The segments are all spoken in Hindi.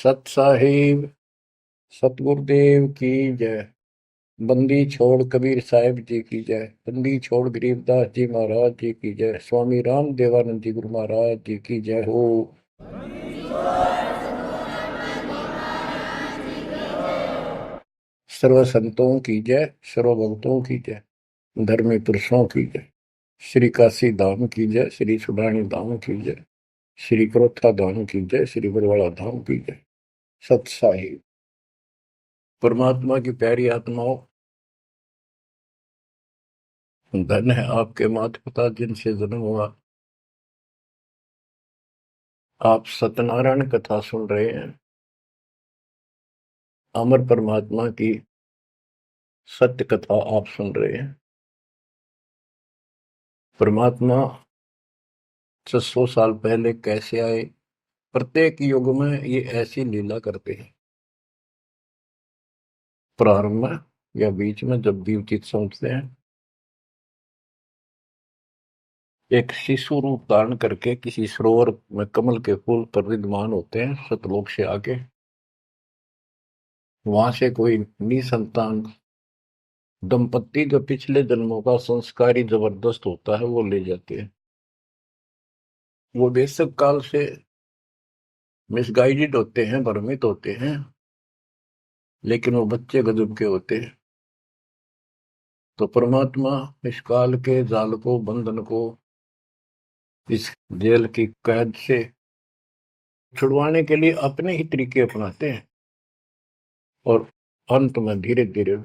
सत साहिब सतगुरुदेव की जय। बंदी छोड़ कबीर साहिब जी की जय। बंदी छोड़ गरीबदास जी महाराज जी की जय। स्वामी राम देवानंद जी गुरु महाराज जी की जय हो। सर्व संतों की जय, सर्व भक्तों की जय, धर्मी पुरुषों की जय। श्री काशी धाम की जय, श्री सुडानी धाम की जय, श्री क्रोथा धाम की जय, श्री बरवाड़ा धाम की जय। सत साहिब परमात्मा की प्यारी आत्माओं, धन है आपके माता पिता जिनसे जन्म हुआ। आप सत्यनारायण कथा सुन रहे हैं। अमर परमात्मा की सत्य कथा आप सुन रहे हैं। परमात्मा 600 साल पहले कैसे आए, प्रत्येक युग में ये ऐसी लीला करते हैं। प्रारंभ में या बीच में जब भी उचित समझते हैं, एक शिशु रूप धारण करके किसी सरोवर में कमल के फूल पर विद्यमान होते हैं सतलोक से आके। वहां से कोई निसंतान दंपत्ति जो पिछले जन्मों का संस्कारी जबरदस्त होता है वो ले जाते हैं। वो बेशक काल से मिसगाइडेड होते हैं, भ्रमित होते हैं, लेकिन वो बच्चे गजब के होते हैं। तो परमात्मा इस काल के जाल को, बंधन को, इस जेल की कैद से छुड़वाने के लिए अपने ही तरीके अपनाते हैं और अंत में धीरे धीरे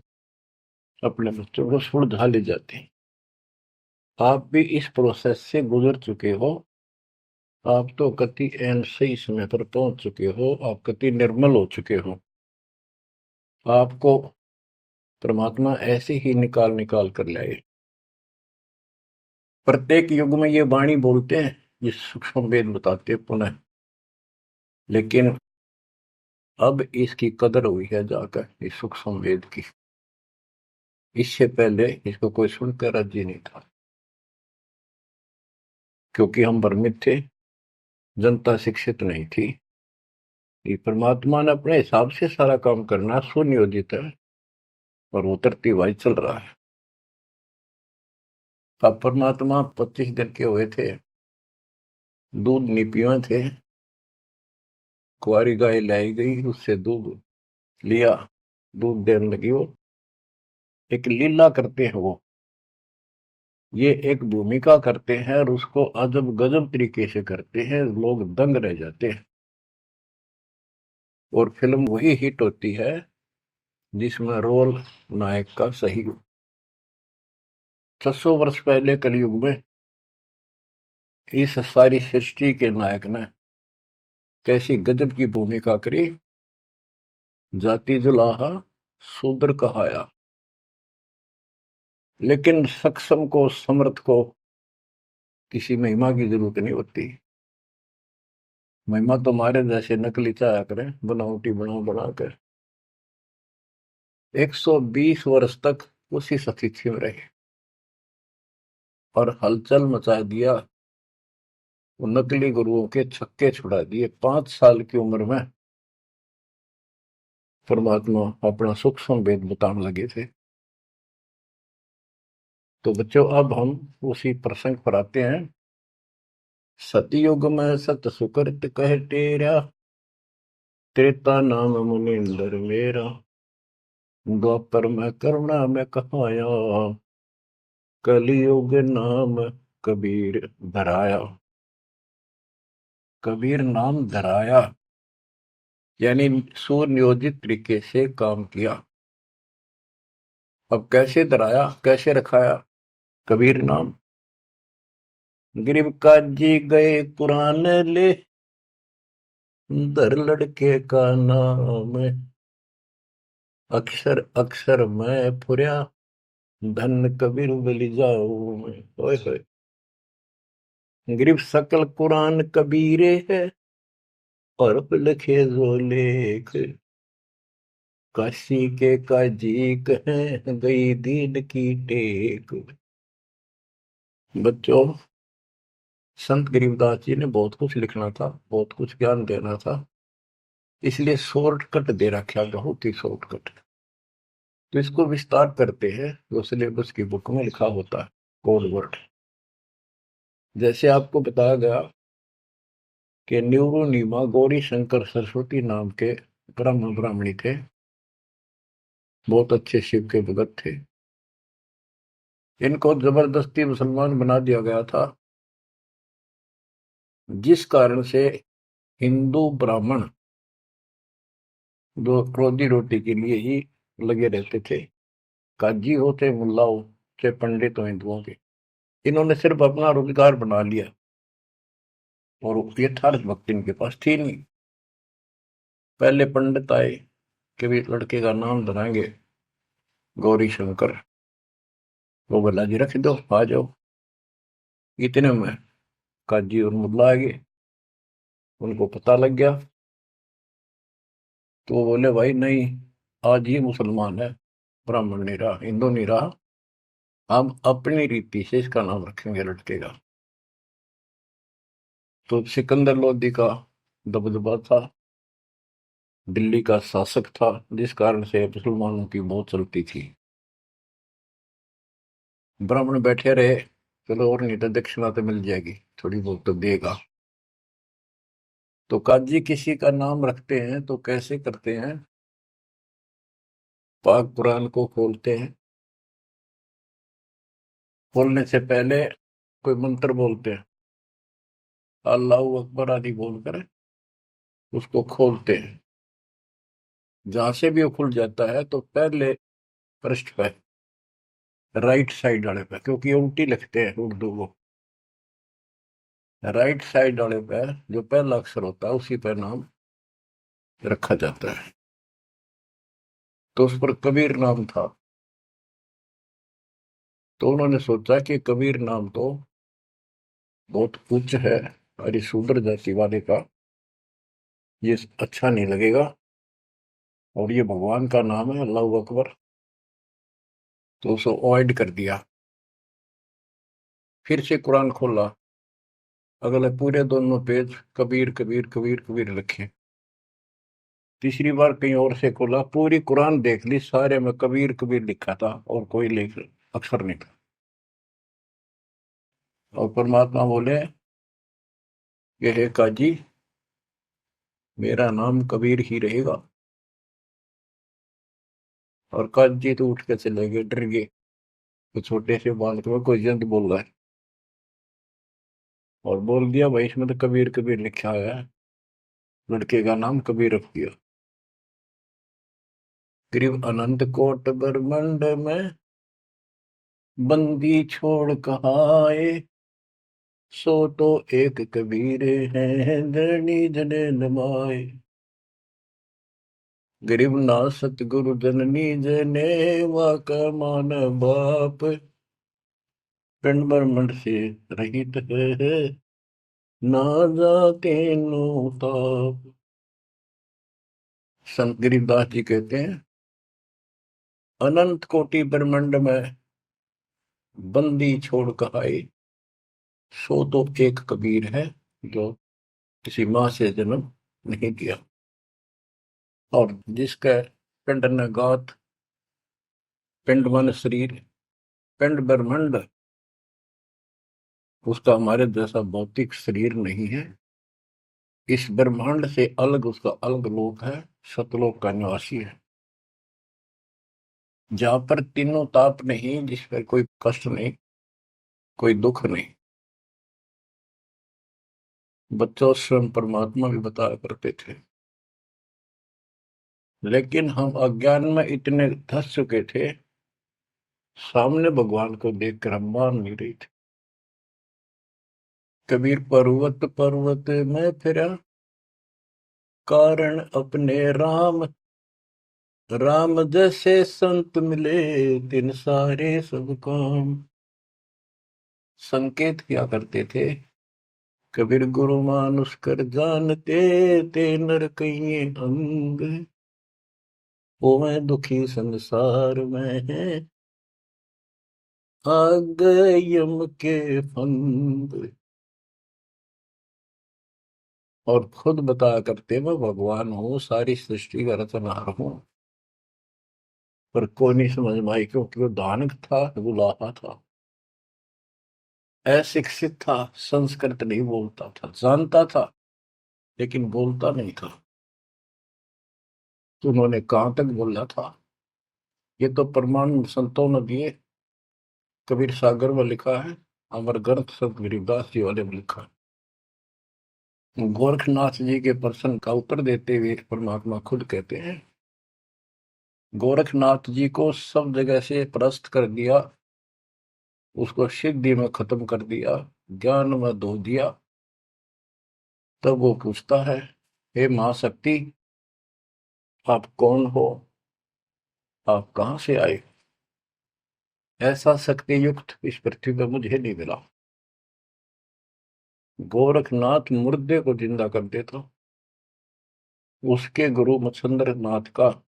अपने बच्चों को सुलझा ले जाते हैं। आप भी इस प्रोसेस से गुजर चुके हो। आप तो कति एन सही समय पर पहुंच चुके हो। आप कति निर्मल हो चुके हो। आपको परमात्मा ऐसे ही निकाल निकाल कर लाए। प्रत्येक युग में ये वाणी बोलते हैं, ये सूक्ष्म वेद बताते पुनः, लेकिन अब इसकी कदर हुई है जाकर इस सूक्ष्म वेद की। इससे पहले इसको कोई सुनकर राजी नहीं था, क्योंकि हम भ्रमित थे, जनता शिक्षित नहीं थी। ये परमात्मा ने अपने हिसाब से सारा काम करना सुनियोजित है और उतरती हुआ चल रहा है। अब परमात्मा 25 दिन के हुए थे, दूध नहीं पिए थे। कुंवारी गाय लाई गई, उससे दूध लिया, दूध देने लगी। वो एक लीला करते हैं, वो ये एक भूमिका करते हैं और उसको अजब गजब तरीके से करते हैं, लोग दंग रह जाते हैं। और फिल्म वही हिट होती है जिसमें रोल नायक का सही हो। 600 वर्ष पहले कलयुग में इस सारी सृष्टि के नायक ने कैसी गजब की भूमिका करी। जाति जुलाहा शूद्र कहाया, लेकिन सक्षम को, समर्थ को किसी महिमा की जरूरत नहीं होती। महिमा तो हमारे जैसे नकली चाया करें, बनावटी बनाकर 120 वर्ष तक उसी स्थिति में रहे और हलचल मचा दिया। वो नकली गुरुओं के छक्के छुड़ा दिए। 5 साल की उम्र में परमात्मा अपना सूक्ष्म वेद बताने लगे थे। तो बच्चों, अब हम उसी प्रसंग पर आते हैं। सतयुग में सत सुकृत कह टेरा, त्रेता नाम मुनिंदर मेरा, द्वापर में करुणा में कहाया, कलयुग नाम कबीर धराया। कबीर नाम धराया यानी सुनियोजित तरीके से काम किया। अब कैसे धराया, कैसे रखाया कबीर नाम? गरीब काजी गए कुरान ले, दर लड़के का नाम, अक्षर अक्षर मैं फुर्या, धन कबीर बलि जाऊं मैं। ओए होए, गरीब सकल कुरान कबीरे है, और लिखे जो लेख, काशी के काजी कहें गई दीन की टेक। बच्चों, संत गरीबदास जी ने बहुत कुछ लिखना था, बहुत कुछ ज्ञान देना था, इसलिए शॉर्टकट दे रखा, बहुत ही शॉर्टकट। तो इसको विस्तार करते हैं जो सिलेबस की बुक में लिखा होता है, कोड वर्ड। जैसे आपको बताया गया कि न्यूरोनीमा गौरी शंकर सरस्वती नाम के ब्राह्मणी थे, बहुत अच्छे शिव के भगत थे। इनको जबरदस्ती मुसलमान बना दिया गया था, जिस कारण से हिंदू ब्राह्मण जो रोजी रोटी के लिए ही लगे रहते थे, काजी होते, मुल्ला हो, चाहे पंडित हो हिंदुओं के, इन्होंने सिर्फ अपना रोजगार बना लिया और यथार्थ भक्ति इनके पास थी नहीं। पहले पंडित आए कि भी लड़के का नाम धराएंगे गौरी शंकर, वो बोला जी रख दो, आ जाओ। इतने में काजी और मुल्ला आ गए, उनको पता लग गया, तो वो बोले भाई नहीं, आज ही मुसलमान है, ब्राह्मण नहीं रहा, हिंदू नहीं रहा, हम अपनी रीति से इसका नाम रखेंगे लड़के का। तो सिकंदर लोदी का दबदबा था, दिल्ली का शासक था, जिस कारण से मुसलमानों की बहुत चलती थी। ब्राह्मण बैठे रहे, चलो और नहीं तो दक्षिणा तो मिल जाएगी, थोड़ी बहुत तो देगा। तो काजी किसी का नाम रखते हैं तो कैसे करते हैं, पाक कुरान को खोलते हैं, खोलने से पहले कोई मंत्र बोलते हैं, अल्लाह अकबर आदि बोलकर उसको खोलते हैं। जहां से भी वो खुल जाता है तो पहले पृष्ठ पे, राइट साइड वाले पे, क्योंकि उल्टी लिखते हैं उर्दू को, राइट साइड वाले पे जो पहला अक्षर होता है उसी पर नाम रखा जाता है। तो उस पर कबीर नाम था। तो उन्होंने सोचा कि कबीर नाम तो बहुत उच्च है, और इस शूद्र जाति वाले का ये अच्छा नहीं लगेगा, और ये भगवान का नाम है अल्लाह अकबर, तो उसको अवॉइड कर दिया। फिर से कुरान खोला, अगले पूरे दोनों पेज कबीर कबीर कबीर कबीर लिखे। तीसरी बार कहीं और से खोला, पूरी कुरान देख ली, सारे में कबीर कबीर लिखा था और कोई लेख अक्षर नहीं था। और परमात्मा बोले ये है काजी, मेरा नाम कबीर ही रहेगा। और काजी तो उठ के चले गए, डर गए, तो छोटे से बालक में कोई जंत बोल रहा है, और बोल दिया भाई इसमें तो कबीर कबीर लिखा है, लड़के का नाम कबीर रख दिया। करीब अनंत कोट ब्रह्मंड में बंदी छोड़ कहाए, सो तो एक कबीर है धरणी जने नमाए। गरीब ना सतगुरु जननी जने वाका मान बाप, पिंड ब्रह्मंड से रहित है ना जाके नो ताप। संत गरीबदास जी कहते हैं, अनंत कोटि ब्रह्मंड में बंदी छोड़ कहाए, सो तो एक कबीर है जो किसी माँ से जन्म नहीं दिया। और जिसका पिंड न गात, पिंड मन शरीर, पिंड ब्रह्मंड, उसका हमारे जैसा भौतिक शरीर नहीं है, इस ब्रह्मांड से अलग उसका अलग लोक है, सतलोक का निवासी है, जहां पर तीनों ताप नहीं, जिस पर कोई कष्ट नहीं, कोई दुख नहीं। बच्चों स्वयं परमात्मा भी बताया करते थे, लेकिन हम अज्ञान में इतने धस चुके थे, सामने भगवान को देखकर हम मान नहीं रहे थे। कबीर पर्वत पर्वत में फिरा, कारण अपने राम, राम जैसे संत मिले तिन सारे सब काम। संकेत किया करते थे, कबीर गुरु मानुष कर जानते, ते नर कहिए अंग, वो मैं दुखी संसार में है, आ गए यम के फंद। और खुद बताया करते मैं भगवान हूँ, सारी सृष्टि का रचनहार हूँ। पर कोई नहीं समझ में आई, क्योंकि वो दानक था, बुलाहा था, अशिक्षित था, संस्कृत नहीं बोलता था, जानता था लेकिन बोलता नहीं था। तो उन्होंने कहां तक बोला था, ये तो प्रमाण संतों ने दिए। कबीर सागर में लिखा है, अमर ग्रंथ संत गरीबदास जी वाले में लिखा है। गोरखनाथ जी के प्रश्न का उत्तर देते हुए परमात्मा खुद कहते हैं, गोरखनाथ जी को सब जगह से परास्त कर दिया, उसको सिद्धि में खत्म कर दिया, ज्ञान में धो दिया। तब वो पूछता है, हे महाशक्ति, आप कौन हो, आप कहां से आए? ऐसा शक्ति युक्त इस पृथ्वी पर मुझे नहीं मिला। गोरखनाथ मुर्दे को जिंदा कर देता, उसके गुरु मच्छिंद्र नाथ का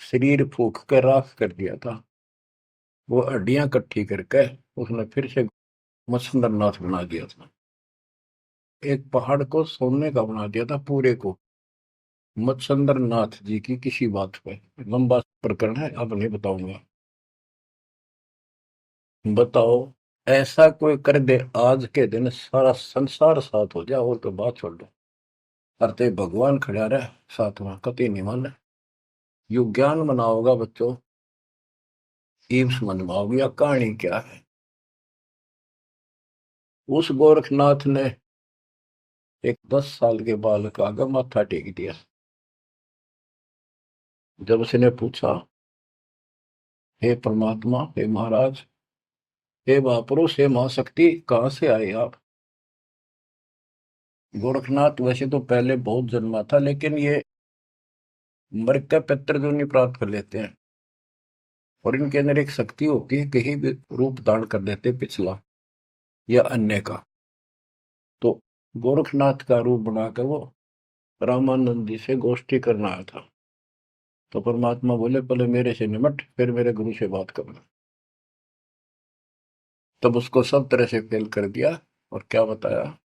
शरीर फूक कर राख कर दिया था। वो हड्डियां इकट्ठी करके उसने फिर से मच्छिंद्र नाथ बना दिया था। एक पहाड़ को सोने का बना दिया था पूरे को, मच्छिंद्र नाथ जी की किसी बात पे। लंबा प्रकरण है, अब नहीं बताऊंगा। बताओ, ऐसा कोई कर दे आज के दिन सारा संसार साथ हो जाए, और तो बात छोड़ दो, अरे भगवान खड़ा रहे साथ में, कति नहीं माने। यु ज्ञान बनाओगा बच्चों, ईब समझ में आओगी या कहानी क्या है। उस गोरखनाथ ने एक 10 साल के बालक का आगे माथा टेक दिया। जब उसने पूछा, हे परमात्मा, हे महाराज, हे महापुरुष, हे महाशक्ति, कहाँ से आए आप? गोरखनाथ वैसे तो पहले बहुत जन्मा था, लेकिन ये मृग का पितृ जो नहीं प्राप्त कर लेते हैं, और इनके अंदर एक शक्ति होती है, कहीं भी रूप धारण कर लेते पिछला या अन्य का। तो गोरखनाथ का रूप बनाकर वो रामानंद जी से गोष्ठी करना आया था। तो परमात्मा बोले, पहले मेरे से निमट, फिर मेरे गुरु से बात करना। तब उसको सब तरह से फेल कर दिया, और क्या बताया,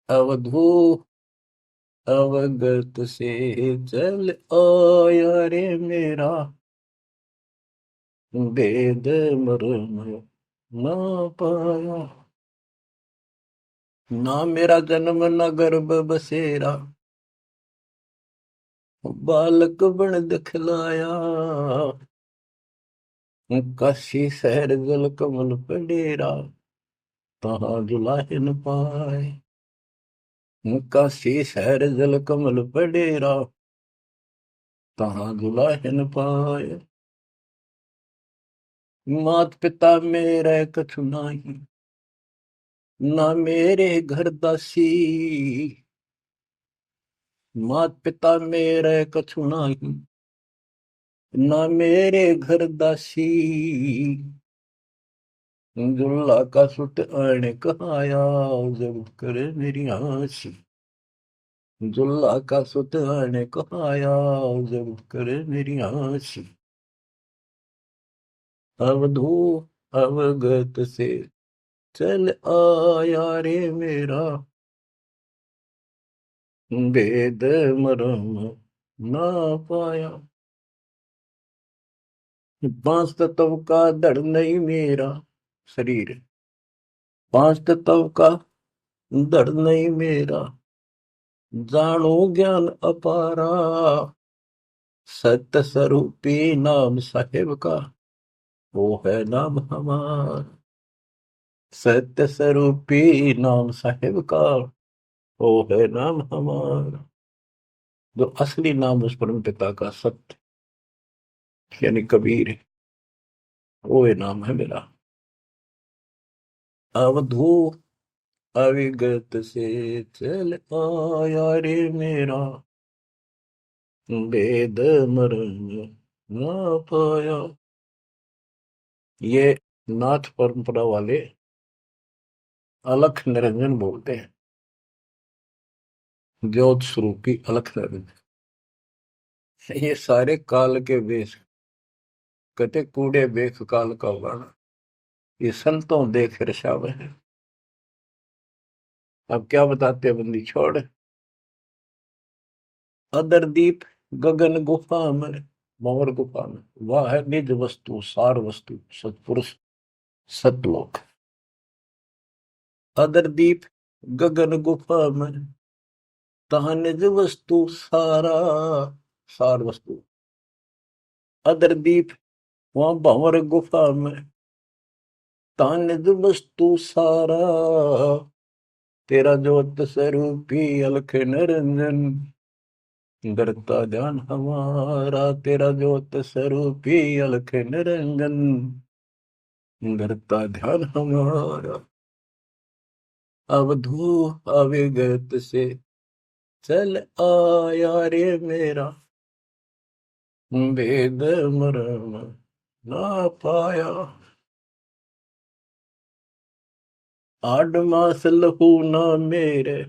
अवधू अवगत से चल आया रे मेरा, वेद मर्म ना पाया। ना मेरा जन्म न गर्भ बसेरा, बालक बन दिखलाया। काशी शहर जल कमल पडेरा, तहाँ जुलाहे न पाए। काशी शहर जल कमल पडेरा, तहाँ जुलाहे न पाए। मात पिता मेरे कछु नाही, ना मेरे घर दासी। मात पिता मेरे कछु नाही, ना मेरे घर दासी। दुल्ला का सुत आने कहाया, जब करे मेरी आसी। दुल्ला का सुत आने कहाया, जब करे मेरी आसी। अवधू अवगत से चल आया रे मेरा, वेद मरम ना पाया। पांच तत्व का धड़ नहीं मेरा शरीर, पांच तत्व का धड़ नहीं मेरा। जानो ज्ञान अपारा, सत्य स्वरूपी नाम साहेब का, वो है नाम हमारा। सत्य स्वरूपी नाम साहेब का, वो है नाम हमारा। जो असली नाम उस परम पिता का सत्य यानी कबीर है, वो ये नाम है मेरा। अवधू अविगत से चल आया रे मेरा, वेद मरण ना पाया। ये नाथ परंपरा वाले अलख निरंजन बोलते हैं, ज्योत स्वरूपी अलख निरंजन। ये सारे काल के वेश, कहते कूड़े बेख काल का वर्ण, ये संतों देख रशाव है। अब क्या बताते हैं बंदी छोड़। अदर दीप गगन गुफा में, भंवर गुफा में, वह है निज वस्तु सार वस्तु सतपुरुष सतलोक। अदर दीप गगन गुफा में, तहाँ निज वस्तु सारा सार वस्तु। अदर दीप वहां भंवर गुफा में, तहाँ निज वस्तु सारा। तेरा ज्योत स्वरूपी अलख निरंजन, करता ध्यान हमारा। तेरा ज्योत स्वरूपी अलख निरंजन, करता ध्यान हमारा। अवधू अविगत से चल आया रे मेरा, वेद मरण ना पाया। आठ मास लहू ना मेरे,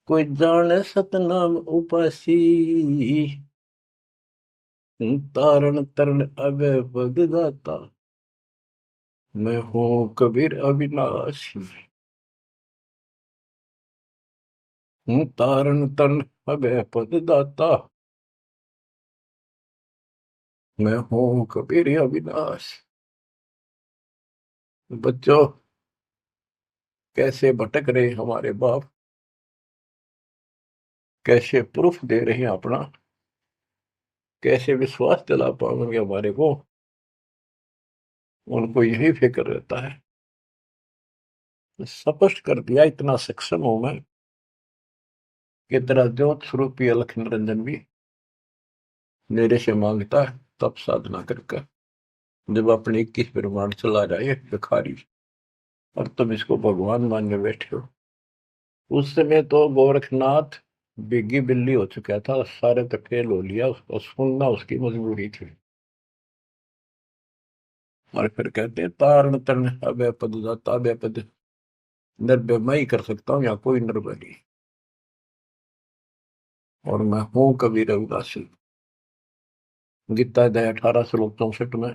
कोई जाने सतनाम उपासी। तारण तरण अभय पद दाता, मैं हूँ कबीर अविनाशी। हूँ तारण तरण अभय पद दाता, मैं हूँ कबीर अविनाशी। बच्चों, कैसे भटक रहे हमारे बाप, कैसे प्रूफ दे रहे हैं अपना, कैसे विश्वास दिला पाएंगे हमारे को। उनको यही फिक्र रहता है। स्पष्ट कर दिया, इतना सक्षम हूं मैं कि तेरा ज्योत स्वरूपी अलख निरंजन भी मेरे से मांगता है तब साधना करके। जब अपने 21 ब्रह्मांड चला जाए भिखारी, और तुम इसको भगवान मानने बैठे हो। उस समय तो गोरखनाथ बिग्गी बिल्ली हो चुका था, सारे तो फेल हो लिया, उसको सुनना उसकी मजबूरी थी। और फिर कहते हैं तारण तरण अभय पद दाता, अभय पद निर्भय मैं ही कर सकता हूँ, या कोई निर्भय नहीं। और मैं हूं कबीर रविदासी। गीता अध्याय 18 श्लोक 64 में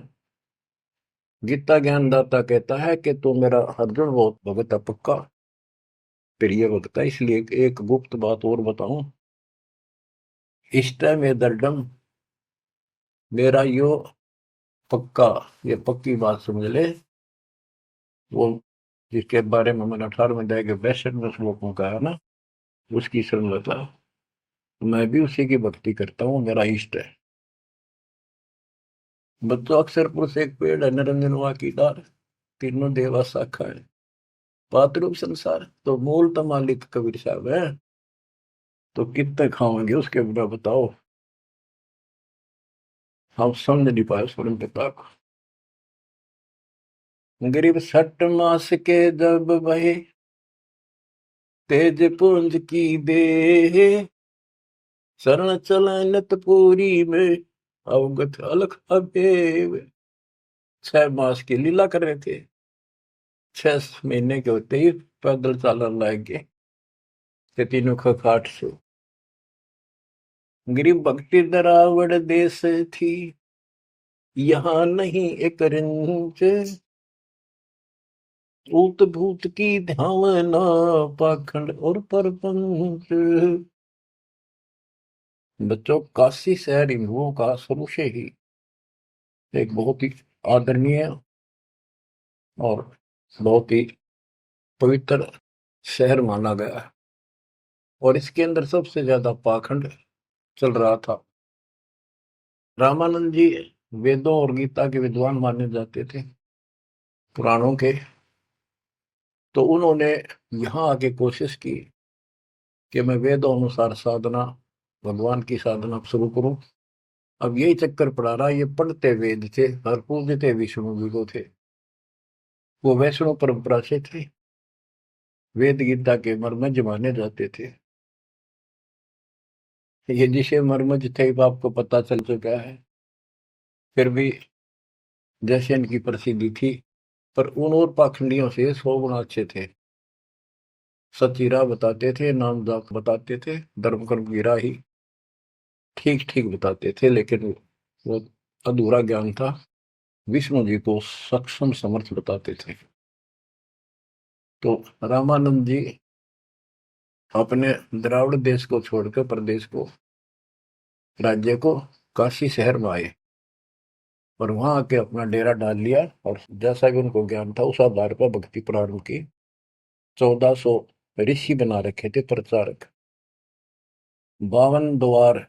गीता ज्ञानदाता कहता है कि तू मेरा अर्जुन बहुत भगत है पक्का, प्रिय भक्त है। इसलिए एक गुप्त बात और बताऊं, इष्ट में दर्डम, मेरा यो पक्का, ये पक्की बात समझ ले। वो जिसके बारे में मैंने 18वें अध्याय के 62वें श्लोक में कहा ना, उसकी शरण लेता। मैं भी उसी की भक्ति करता हूँ, मेरा इष्ट है। बच्चों, अक्षर पुरुष एक पेड़ है, निरंजन की डार, तीनों देवा शाखा है, पातरूप संसार। तो मूल तो मालिक कबीर साहब है, तो कितने खाओगे उसके बिना बताओ। हम समझ नहीं पाए स्वयं पिता को। गरीब 6 मास के जब बहे, तेज पुंज की दे, शरण चलनत पूरी में, अवगत अलख अबेव। 6 मास की लीला कर रहे थे, 6 महीने के होते ही पैदल चालन लग गए तीनों खाट से। गरीब भक्ति दरावड़ देश थी, यहाँ नहीं एक रिंच, ऊत भूत की ध्यावना, पाखंड और परपंच। बच्चों, काशी शहर हिंदुओं का शुरू से ही एक बहुत ही आदरणीय और बहुत ही पवित्र शहर माना गया है। और इसके अंदर सबसे ज्यादा पाखंड चल रहा था। रामानंद जी वेदों और गीता के विद्वान माने जाते थे, पुराणों के। तो उन्होंने यहाँ आके कोशिश की कि मैं वेदों अनुसार साधना, भगवान की साधना शुरू करूं। अब यही चक्कर पड़ा रहा, ये पढ़ते वेद थे और पूजते विष्णु जी को थे। वो वैष्णव परंपरा से थे, वेद गीता के मर्मज्ञ माने जाते थे। ये जिसे मर्मज्ञ थे आपको पता चल चुका है। फिर भी जैसे इनकी प्रसिद्धि थी, पर उन और पाखंडियों से 100 गुना अच्छे थे। सच्ची राह बताते थे, नाम जाप बताते थे, धर्म कर्म की राह ही ठीक ठीक बताते थे। लेकिन वो अधूरा ज्ञान था, विष्णु जी को सक्षम समर्थ बताते थे। तो रामानंद जी अपने द्राविड़ देश को छोड़कर प्रदेश को, राज्य को, काशी शहर में आए और वहां आके अपना डेरा डाल लिया। और जैसा भी उनको ज्ञान था उस आधार पर भक्ति प्रारंभ की। 1400 ऋषि बना रखे थे प्रचारक। 52 द्वार,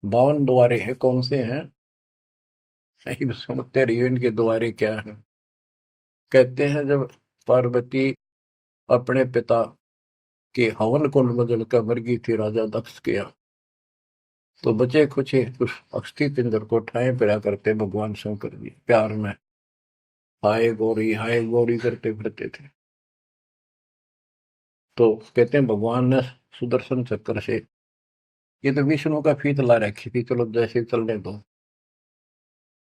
52 द्वारे हैं, कौन से हैं सही समझते रहिए इनके द्वारे क्या है। कहते हैं जब पार्वती अपने पिता के हवन कुंड में जलकर मर गई थी राजा दक्ष के यहाँ, तो बचे कुछ उस अस्थि पिंजर को ठाए पिरा करते भगवान शंकर जी प्यार में हाय गौरी करते फिरते थे। तो कहते हैं भगवान ने सुदर्शन चक्र से, ये तो विष्णु का फीत ला रखी थी, चलो जैसे चलने दो।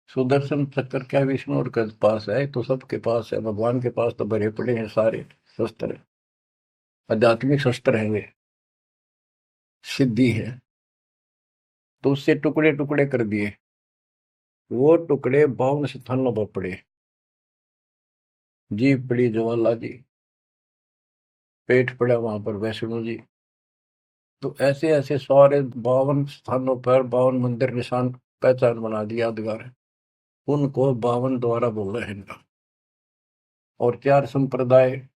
सुदर्शन चक्र क्या विष्णु और के पास है, तो सबके पास है, भगवान के पास तो भरे पड़े हैं सारे शस्त्र, आध्यात्मिक शस्त्र हैं वे, सिद्धि है। तो उससे टुकड़े टुकड़े कर दिए, वो टुकड़े 52 स्थानों पर पड़े। जीभ पड़ी ज्वाला जी, पेट पड़ा वहां पर वैष्णो जी। तो ऐसे ऐसे सारे 52 स्थानों पर 52 मंदिर निशान पहचान बना दिया यादगार, उनको 52 द्वारा बोल रहे हैं। और 4 संप्रदाय,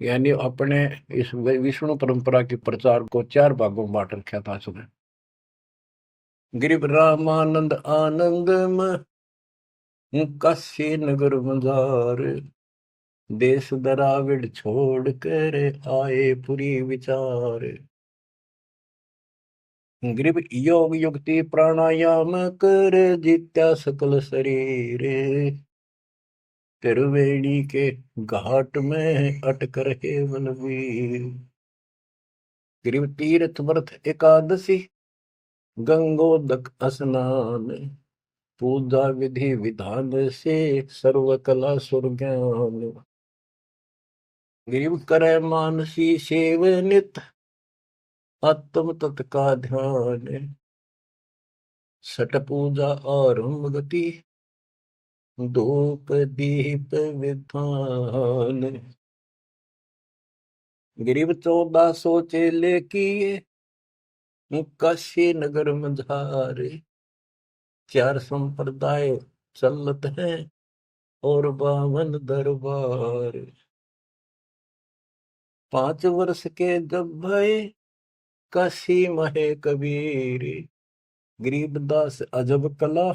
यानी अपने इस विष्णु परंपरा के प्रचार को 4 भागों में बांट रखा था उसने। गिरिव रामानंद आनंद काशी नगर मजार, देश दराविड छोड़ कर आए पुरी विचार। गिरिव योग युक्ति प्राणायाम कर जित्या सकल शरीर, त्रिवेणी के घाट में अटक रहे मनवीर। गिरिव तीर्थ व्रत एकादशी, गंगोदक स्नान, पूजा विधि विधान से सर्व कला सुर ज्ञान। गिरिव करे मानसी सेव नित, आत्म तत् का ध्यान, सट पूजा आरंभ गति, धूप दीप विधान। गिरिव 1400 चेले किए, काशी नगर मझारे, 4 संप्रदाय चलत है और 52 दरबार। 5 वर्ष के जब भय काशी महे कबीर, गरीबदास अजब कला,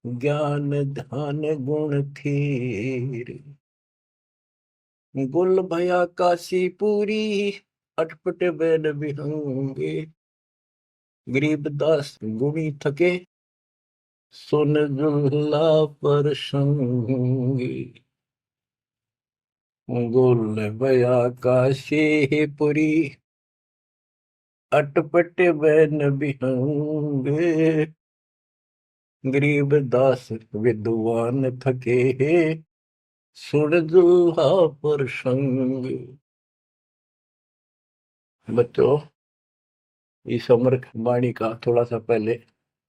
ज्ञान ध्यान गुण थीर। गुल भया काशी पूरी, अटपट बैन बिहंगे, गरीबदास गुणी थके, सुन जुल्ला पर संगे। गुल भया काशी पुरी, अटपट बैन बिहंगे, गरीबदास विद्वान थके, सुन जुल्हा पर संग। बच्चों, इस अमर वाणी का थोड़ा सा पहले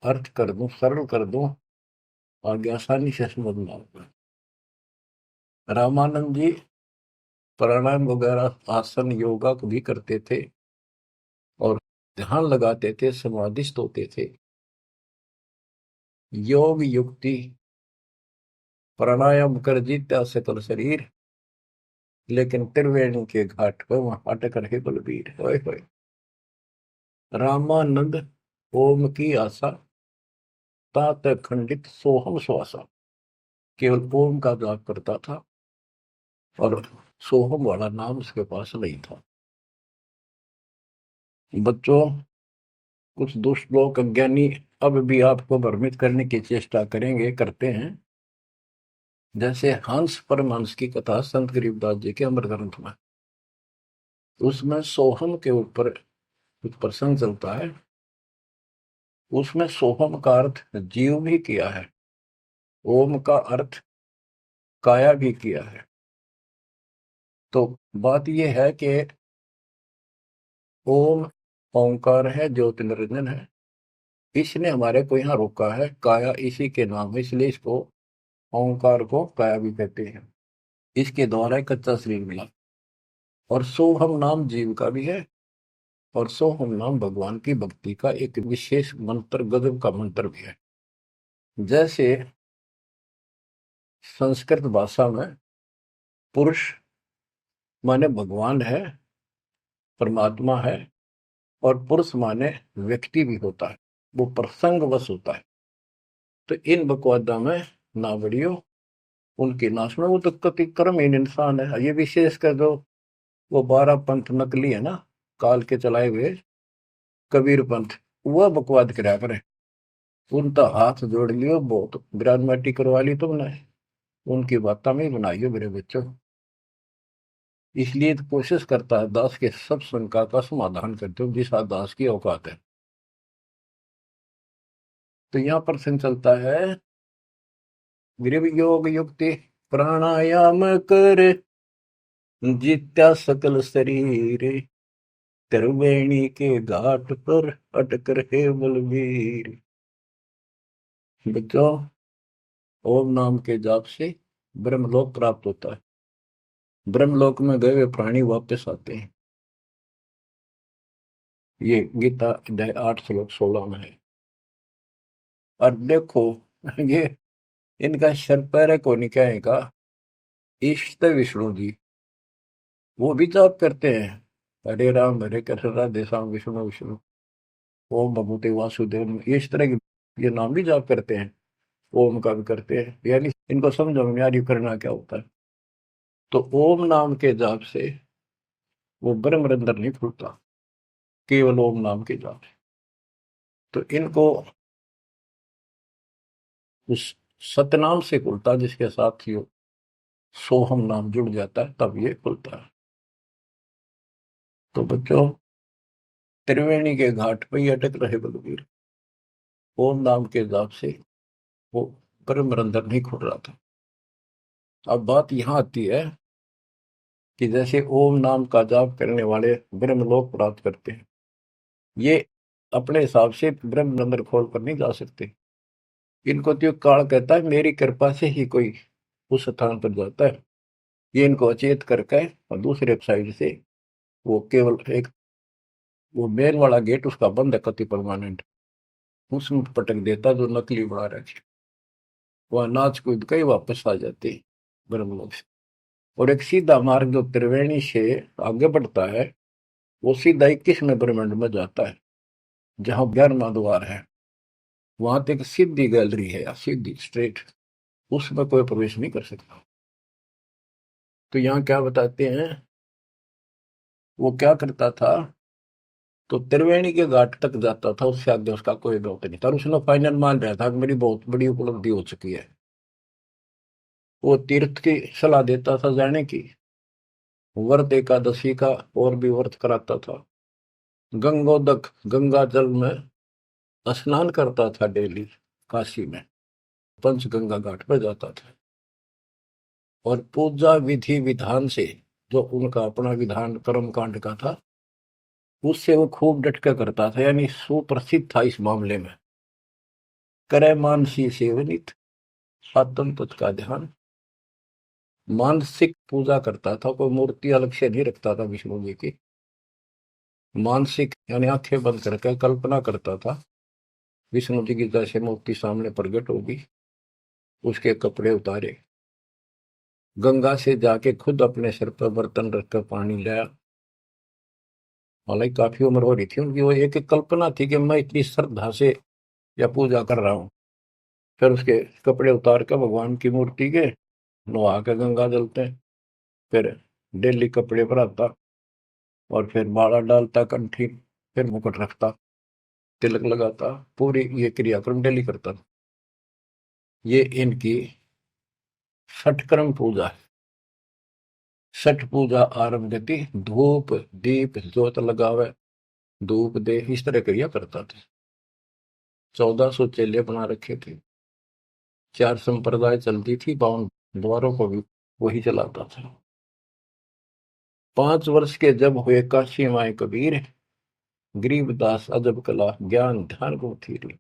अर्थ कर दूं, सरल कर दूं, आगे आसानी से समझना होगा। रामानंद जी प्राणायाम वगैरह आसन योगा को भी करते थे और ध्यान लगाते थे, समाधिस्थ होते थे। योग युक्ति प्राणायाम कर जीत्या सकल शरीर, लेकिन त्रिवेणी के घाट पर वहां अटक रहे बलबीर। होए होए। रामानंद ओम की आशा, तात खंडित सोहम श्वासा, केवल ओम का जाप करता था और सोहम वाला नाम उसके पास नहीं था। बच्चों, कुछ दुष्ट लोग अज्ञानी अब भी आपको भ्रमित करने की चेष्टा करेंगे, करते हैं। जैसे हंस परमहंस की कथा संत गरीबदास जी के अमर ग्रंथ में, उसमें सोहम के ऊपर कुछ प्रसंग चलता है। उसमें सोहम का अर्थ जीव भी किया है, ओम का अर्थ काया भी किया है। तो बात यह है कि ओम ओंकार है, ज्योति निरंजन है, इसने हमारे को यहाँ रोका है। काया इसी के नाम है, इसलिए इसको ओंकार को काया भी कहते हैं। इसके द्वारा एक कच्चा शरीर मिला। और सोहम नाम जीव का भी है, और सोहम नाम भगवान की भक्ति का एक विशेष मंत्र, गजब का मंत्र भी है। जैसे संस्कृत भाषा में पुरुष माने भगवान है, परमात्मा है, और पुरुष माने व्यक्ति भी होता है, वो प्रसंगवश होता है। तो इन बकवादा में ना बढ़ियो, उनकी ना सुनो, वो तो कति कर्महीन इंसान है। ये विशेष कर जो वो 12 पंथ नकली है ना, काल के चलाए हुए कबीर पंथ, वह बकवाद करा करे। उनका हाथ जोड़ लियो, बहुत बिरादमाटी करवा ली तुमने, उनकी बातें में बनाई हो मेरे बच्चों। इसलिए तो कोशिश करता है दास के सब शंका का समाधान करते हो, जिस दास की औकात है। तो यहाँ प्रश्न चलता है, गृह योग युक्ति प्राणायाम कर, जित्या सकल शरीर, त्रिवेणी के घाट पर अटक रहे बलवीर। बच्चों, ओम नाम के जाप से ब्रह्मलोक प्राप्त होता है। ब्रह्मलोक में गए हुए प्राणी वापस आते हैं। ये गीता अध्याय 8 श्लोक 16 में है। और देखो, ये इनका शर पैर को निकाय का इष्ट विष्णु जी, वो भी जाप करते हैं, हरे राम हरे कृष्ण राधे श्याम विष्णु विष्णु ओम भगवते वासुदेव, ये इस तरह की ये नाम भी जाप करते हैं, ओम का भी करते हैं। यानी इनको समझो में यार करना क्या होता है। तो ओम नाम के जाप से वो ब्रह्म रंध्र नहीं खुलता, केवल ओम नाम के जाप से। तो इनको उस सतनाम से खुलता, जिसके साथ ही सोहम नाम जुड़ जाता है, तब ये खुलता है। तो बच्चों, त्रिवेणी के घाट पर ही अटक रहे बलवीर, ओम नाम के जाप से वो ब्रह्म रंध्र नहीं खुल रहा था। अब बात यहां आती है कि जैसे ओम नाम का जाप करने वाले ब्रह्मलोक प्राप्त करते हैं, ये अपने हिसाब से ब्रह्म रंध्र खोल कर नहीं जा सकते। इनको तो काल कहता है मेरी कृपा से ही कोई उस स्थान पर जाता है। ये इनको अचेत करके और दूसरे साइड से वो केवल एक वो मेन वाला गेट उसका बंद है, कति परमानेंट, उसमें पटक देता जो नकली बना रखे, वह नाच कूद के वापस आ जाते ब्रह्मलोक से। और एक सीधा मार्ग जो त्रिवेणी से आगे बढ़ता है, वो सीधा 21वें ब्रह्मांड में जाता है, जहां 11वां द्वार है। वहां तक सीधी गैलरी है, या सीधी स्ट्रेट, उसमें कोई प्रवेश नहीं कर सकता। तो यहाँ क्या बताते हैं, वो क्या करता था, तो त्रिवेणी के घाट तक जाता था, उससे आगे उसका कोई बहुत नहीं था। उसने फाइनल मान रहा था कि मेरी बहुत बड़ी उपलब्धि हो चुकी है। वो तीर्थ की सलाह देता था जाने की, व्रत एकादशी का और भी व्रत कराता था, गंगोदक गंगा जल में स्नान करता था डेली, काशी में पंचगंगा घाट पर जाता था। और पूजा विधि विधान से, जो उनका अपना विधान कर्म कांड का था, उससे वो खूब डटका करता था, यानी सुप्रसिद्ध था इस मामले में। करे मानसी सेवनित आत्म तत् का ध्यान, मानसिक पूजा करता था, कोई मूर्ति अलग से नहीं रखता था विष्णु जी की। मानसिक यानी आंखें बंद करके कल्पना करता था विष्णु जी की जैसे मूर्ति सामने प्रकट होगी, उसके कपड़े उतारे, गंगा से जाके खुद अपने सिर पर बर्तन रखकर पानी लाया। हालांकि काफी उम्र हो रही थी उनकी, वो एक कल्पना थी कि मैं इतनी श्रद्धा से या पूजा कर रहा हूँ। फिर उसके कपड़े उतार कर भगवान की मूर्ति के नहा के गंगा जलते हैं, फिर डेली कपड़े पर आता, और फिर माला डालता कंठी, फिर मुकुट रखता, तिलक लगाता, पूरी ये क्रियाक्रम डेली करता। ये इनकी छठ क्रम पूजा है। छठ पूजा आरंभ गति धूप दीप ज्योत लगावे, धूप दे, इस तरह क्रिया करता था। 1400 चेले बना रखे थे, 4 संप्रदाय चलती थी, 52 द्वारों को भी वही चलाता था। 5 वर्ष के जब हुए काशी माए कबीर, गरीबदास अजब कला ज्ञान ध्यान को थीरी।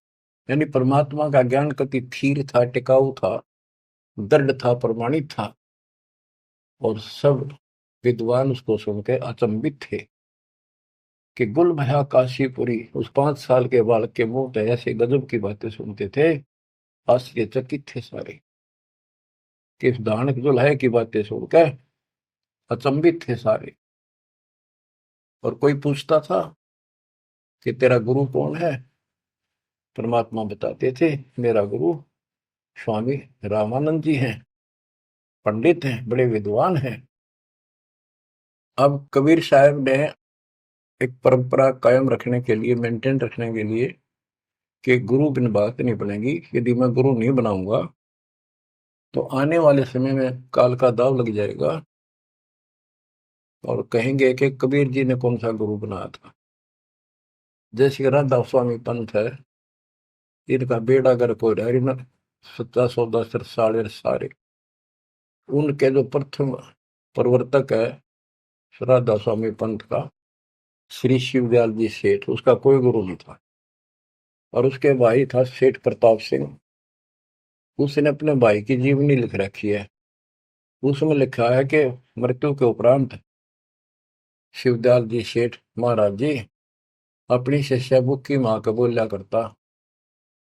यानी परमात्मा का ज्ञान कति थीर था, टिकाऊ था, दृढ़ था, प्रमाणित था। और सब विद्वान उसको सुन के अचंभित थे कि गुल भया काशीपुरी। उस 5 साल के बालक के मुंह से ऐसे गजब की बातें सुनते थे, आश्चर्यचकित थे सारे कि इस दानक दुल्हे की बातें सुनकर अचंभित थे सारे। और कोई पूछता था कि तेरा गुरु कौन है? परमात्मा बताते थे, मेरा गुरु स्वामी रामानंद जी हैं, पंडित हैं, बड़े विद्वान हैं। अब कबीर साहब ने एक परंपरा कायम रखने के लिए, मेंटेन रखने के लिए, कि गुरु बिन बात नहीं बनेगी, यदि मैं गुरु नहीं बनाऊंगा तो आने वाले समय में काल का दाव लग जाएगा और कहेंगे कि कबीर जी ने कौन सा गुरु बनाया था। जैसे राधा स्वामी पंथ है, इनका बेड़ा गर्क हो रहा है, सच्चा सौदा साढ़े सारे। उनके जो प्रथम प्रवर्तक है राधा स्वामी पंथ का, श्री शिवदयाल जी सेठ, उसका कोई गुरु नहीं था। और उसके भाई था सेठ प्रताप सिंह, उसने अपने भाई की जीवनी लिख रखी है। उसमें लिखा है कि मृत्यु के उपरांत शिवदयाल जी सेठ महाराज जी अपनी शिष्या बुक्की माँ का बोलिया करता,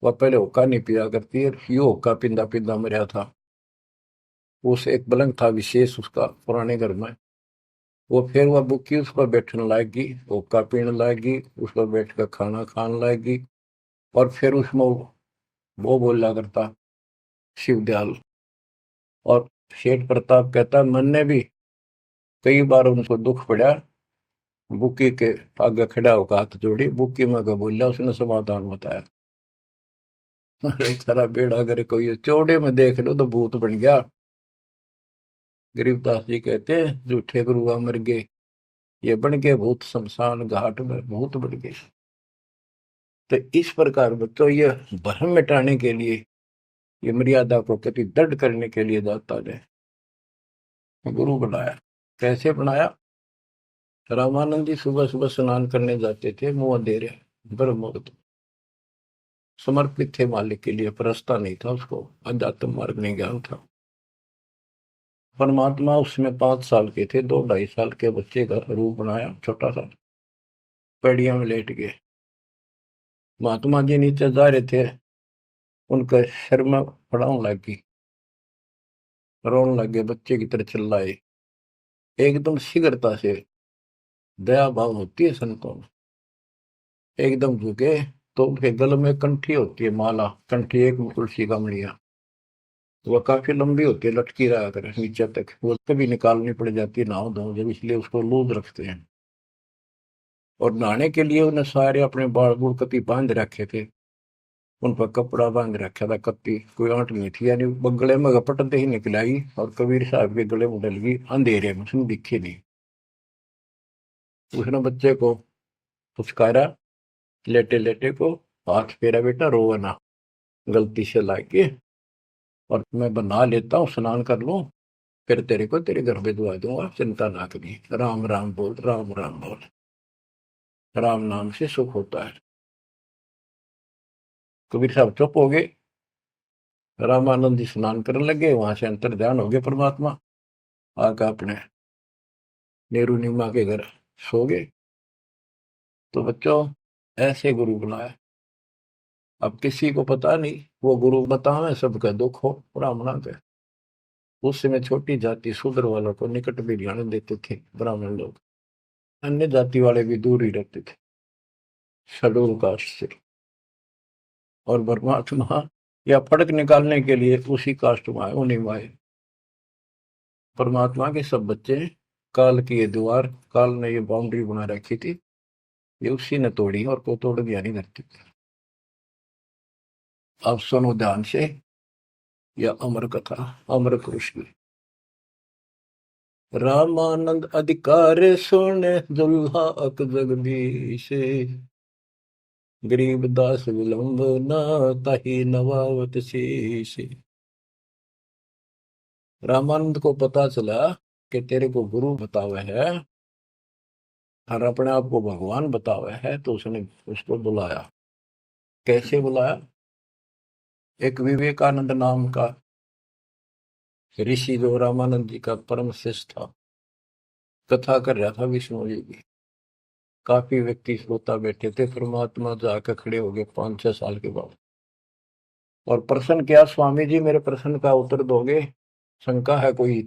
वह पहले हुक्का नहीं पिया करती है, यो हुक्का पिंदा पिंदा मरिया था। उस एक पलंग था विशेष उसका पुराने घर में, वो फिर वह बुक्की उस पर बैठने लाएगी, हुक्का पीने लाएगी, उस पर बैठ कर खाना खाने लाएगी। और फिर उसमें वो बोला करता शिवदयाल। और सेठ प्रताप कहता, मन ने भी कई बार उनको दुख पड़ा, बुक्की के आगे खड़ा होकर हाथ जोड़ी, बुक्की में का बोलिया, उसने समाधान बताया। अरे सारा बेड़ा अगर कोई चौड़े में देख लो तो भूत बन गया। गरीबदास जी कहते हैं, झूठे गुरुआ मर गए, ये बन गए भूत, शमशान घाट में भूत बन गए। तो इस प्रकार बच्चों, ये भ्रम मिटाने के लिए, ये मर्यादा को कति दृढ़ करने के लिए दाता ने गुरु बनाया। कैसे बनाया? रामानंद जी सुबह सुबह स्नान करने जाते थे, मुंह अंधेरे, ब्रह्म मुहूर्त, समर्पित थे मालिक के लिए, परस्ता नहीं था उसको, अध्यात्म मार्ग नहीं ज्ञान था। परमात्मा उसमें 5 साल के थे, 2 ढाई साल के बच्चे का रूप बनाया, छोटा सा, पेड़िया में लेट गए। महात्मा जी नीचे जा रहे थे, उनका सिर में फड़ाऊं लगी, रोने लगे, बच्चे की तरह चिल्लाए। एकदम शीघ्रता से, दया भाव होती है संतों में, एकदम झुके तो उनके गले में कंठी होती है, माला कंठी, एक तुलसी का मणिया, वह काफी लंबी होती है, लटकी रहा करे नीचे तक, वो कभी निकालनी पड़ जाती है नहाओ धो जब, इसलिए उसको लूज रखते हैं। और नहाने के लिए उन्हें सारे अपने बाल बूढ़ कति बांध रखे थे, उन पर कपड़ा बांध रखा था, कत्ती कोई आंट नहीं थी, यानी गले में गपटते ही निकलाई और कबीर साहब के गले में डल गई अंधेरे में, उसने दिखे नहीं। उसने बच्चे को पुचकारा, लेटे लेटे को, हाथ फेरा, बेटा रोवा ना, गलती से लाके, और मैं बना लेता हूँ, स्नान कर लूं, फिर तेरे को तेरे घर भिजवा दूंगा, चिंता ना करी, राम राम बोल, राम राम बोल, राम नाम से सुख होता है। कबीर साहब चुप हो गए, रामानंद जी स्नान करने लगे, वहां से अंतर ध्यान हो गए परमात्मा, आकर अपने नेहरू नीमा के घर सो गए। तो बच्चों, ऐसे गुरु बुलाए। अब किसी को पता नहीं, वो गुरु बतावे सबका दुख हो, ब्राह्मणा के। उस समय छोटी जाति शूद्र वालों को निकट भी जाने देते थे ब्राह्मण लोग, अन्य जाति वाले भी दूर ही रहते थे शेड्यूल कास्ट से। और परमात्मा या फर्क निकालने के लिए उसी कास्ट में आए, उन्हीं में आए। परमात्मा के सब बच्चे, काल की ये दीवार, काल ने ये बाउंड्री बना रखी थी, ये उसी ने तोड़ी, और को तोड़ दिया नहीं धरती। अब सुनो ध्यान से, या अमर कथा, अमर पुरुष की। रामानंद अधिकार सुन, दुल्हा अक जगदीश, गरीब दास विलंब न, ताही नवावत शीश। रामानंद को पता चला कि तेरे को गुरु बतावे है और अपने आप को भगवान बतावे है, तो उसने उसको बुलाया। कैसे बुलाया? एक विवेकानंद नाम का ऋषि जो रामानंद जी का परम शिष्य था, कथा कर रहा था विष्णु जी की। काफी व्यक्ति श्रोता बैठे थे। परमात्मा जाकर खड़े हो गए 5-6 साल के बाद और प्रश्न किया, स्वामी जी मेरे प्रश्न का उत्तर दोगे? शंका है कोई?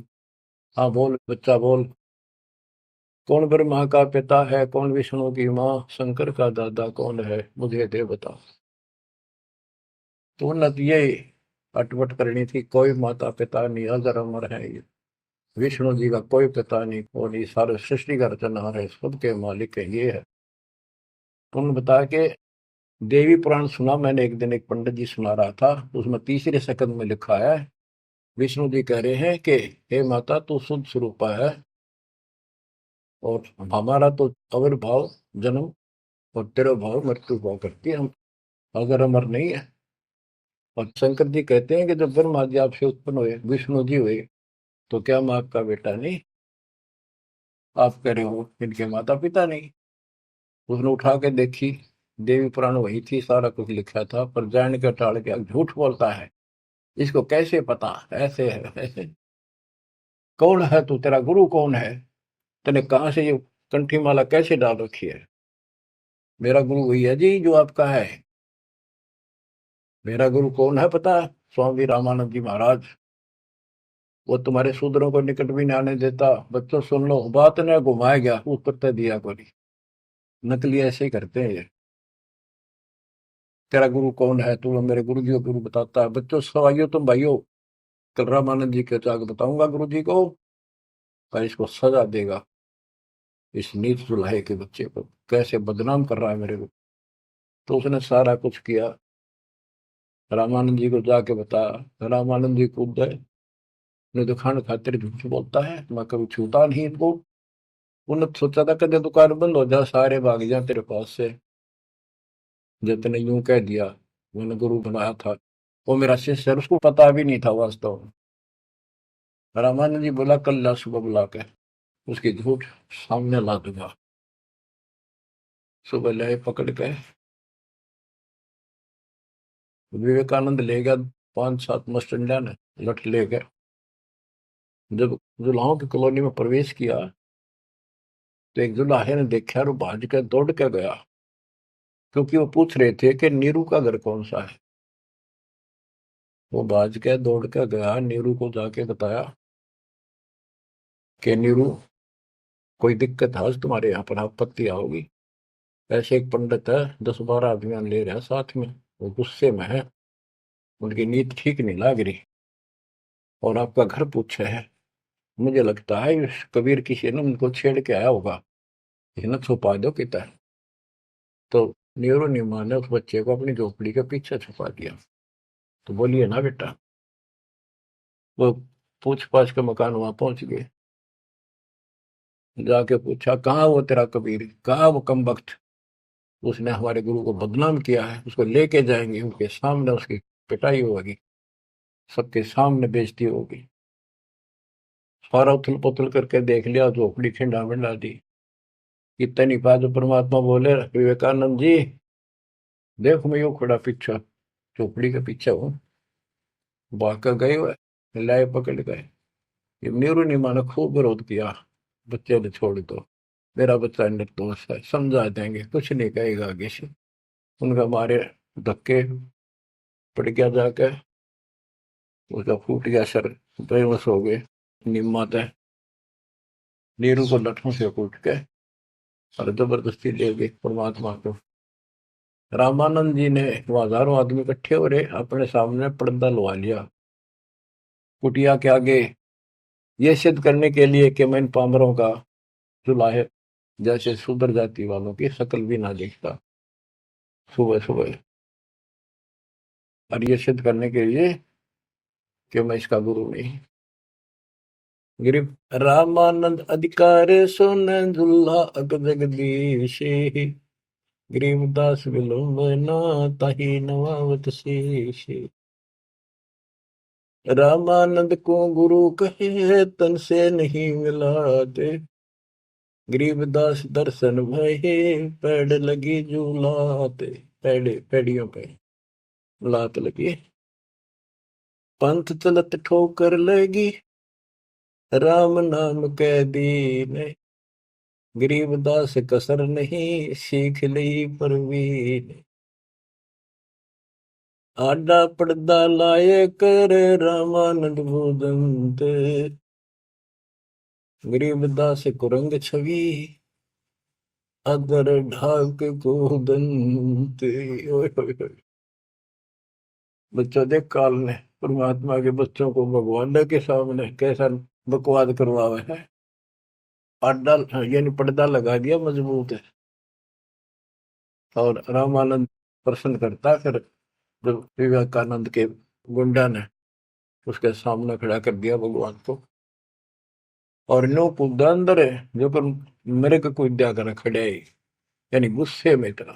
हाँ बोल बच्चा बोल। कौन ब्रह्मा का पिता है, कौन विष्णु की माँ, शंकर का दादा कौन है, मुझे दे बता। तो उन्नत ये अटपट करनी थी, कोई माता पिता नहीं, अजर अमर है ये। विष्णु जी का कोई पिता नहीं, और ये सारे सृष्टि का रचनहार है, सबके मालिक है, ये है। तो उन्होंने बताया कि देवी पुराण सुना मैंने एक दिन, एक पंडित जी सुना रहा था, उसमें तीसरे सकंद में लिखा है, विष्णु जी कह रहे हैं कि हे माता तू शुद्ध स्वरूपा है, और हमारा तो आविर्भाव जन्म और तेरा भाव मृत्यु भाव करती है, हम अगर अमर नहीं है। और शंकर जी कहते हैं कि जब ब्रह्मा जी आपसे उत्पन्न हुए, विष्णु जी हुए, तो क्या मैं आपका बेटा नहीं? आप कह रहे हो इनके माता पिता नहीं। उसने उठा के देखी, देवी पुराण वही थी, सारा कुछ लिखा था, पर जान के टाल के झूठ बोलता है, इसको कैसे पता, ऐसे है ऐसे। कौन है तू, तेरा गुरु कौन है, तूने कहाँ से ये कंठी माला कैसे डाल रखी है? मेरा गुरु वही है जी जो आपका है। मेरा गुरु कौन है पता है? स्वामी रामानंद जी महाराज। वो तुम्हारे शूद्रों को निकट भी नहीं आने देता। बच्चों सुन लो, बात ने घुमाया गया, उत्तर तो दिया कोई। नकली ऐसे ही करते हैं ये। तेरा गुरु कौन है, तू मेरे गुरु जी को गुरु बताता है। बच्चों सवाइयो तुम भाइयों, कल रामानंद जी के जाकर बताऊंगा गुरु जी को, पर इसको सजा देगा, इस नीच दुल्हे के बच्चे को कैसे बदनाम कर रहा है मेरे को। तो उसने सारा कुछ किया, रामानंद जी को जाके बताया। रामानंद जी कूद गए, ने तो खान खातिर झूठ बोलता है, मैं कभी छूता नहीं इनको। उन्होंने सोचा था कदे दुकान बंद हो जा, सारे भाग जा तेरे पास से। जितने यूं कह दिया, मैंने गुरु बनाया था, वो मेरा शिष्य है, उसको पता भी नहीं था वास्तव में। रामानंद जी बोला कल ला सुबह बुला के उसकी झूठ सामने ला दूंगा। सुबह ले पकड़ के विवेकानंद ले गया, 5-7 मस्टंडा ने लठ ले गए। जब जुलाहों की कॉलोनी में प्रवेश किया, तो एक जुलाहे ने देखा और भाज के दौड़ के गया, क्योंकि वो पूछ रहे थे कि नीरू का घर कौन सा है। वो भाज के दौड़ के गया, नीरू को जाके बताया कि नीरू कोई दिक्कत है आज तुम्हारे यहाँ पर, आपत्ति आओगी। ऐसे एक पंडित है, 10-12 आदमी ले रहा है साथ में, वो गुस्से में है, उनकी नीयत ठीक नहीं लग रही, और आपका घर पूछे है। मुझे लगता है इस कबीर किसी ने उनको छेड़ के आया होगा, इसने छुपा दो कितना। तो नीरू नीमा ने उस बच्चे को अपनी झोपड़ी के पीछे छुपा दिया। तो बोलिए ना बेटा, वो पूछ पाछ के मकान वहां पहुंच गए। जाके पूछा कहाँ वो तेरा कबीर, कहाँ वो कमबख्त, उसने हमारे गुरु को बदनाम किया है, उसको लेके जाएंगे, उनके सामने उसकी पिटाई होगी, सबके सामने बेइज्जती होगी। सारा उथल पुथल करके देख लिया, झोपड़ी खिंडा मिंडा दी। इतनी बात जो परमात्मा बोले, विवेकानंद जी देखो मैं यूं खड़ा पीछे, झोपड़ी के पीछे हूँ, भाग कर गए हुए, लाए पकड़ गए। ये नीरू नीमा ने खूब विरोध किया, बच्चे ने छोड़ दो, मेरा बच्चा निर्दोष है, समझा देंगे, कुछ नहीं कहेगा आगे से। उनका मारे धक्के पड़ गया जाके, उसका फूट गया सर, बेहोश हो गए। निम्मा तय नीरू को लठों से कूट के और जबरदस्ती ले गए परमात्मा को। रामानंद जी ने, वो हजारों आदमी इकट्ठे हो रहे, अपने सामने पर्दा लगा लिया कुटिया के आगे, ये सिद्ध करने के लिए कि मैं इन पामरों का जुलाहे जैसे शूद्र जाति वालों की शक्ल भी ना देखता सुबह सुबह, और ये सिद्ध करने के लिए कि मैं इसका गुरु नहीं। गिरिव रामानंद अधिकार सुन दुल्हा अग जगदीश, गरीबदास विलंबना ताहि नवावत शीश। रामानंद को गुरु कहे तन से नहीं मिलाते, गरीबदास दर्शन भये पैड़ लगी झूलाते। पैड़े पैड़ियों पे लात लगी। पंथ चलत ठोकर लगी, राम नाम कै दीन। गरीबदास कसर नहीं, सीख ली परवीन। आडा पड़दा लाए कर, रामानंद भूदंत। गरीबदास कुरंग छवि, अदर ढाक को दंत। ओए ओए ओए। बच्चों देख काल ने परमात्मा के बच्चों को भगवान के सामने कैसा बकवाद करवावे है। आडा यानी पर्दा लगा दिया मजबूत है, और रामानंद प्रश्न करता फिर जब विवेकानंद के गुंडा ने उसके सामने खड़ा कर दिया भगवान को, और नो कूदा अंदर है जो पर मेरे को कोई दिया कर खड़े ही, यानी गुस्से में इतना,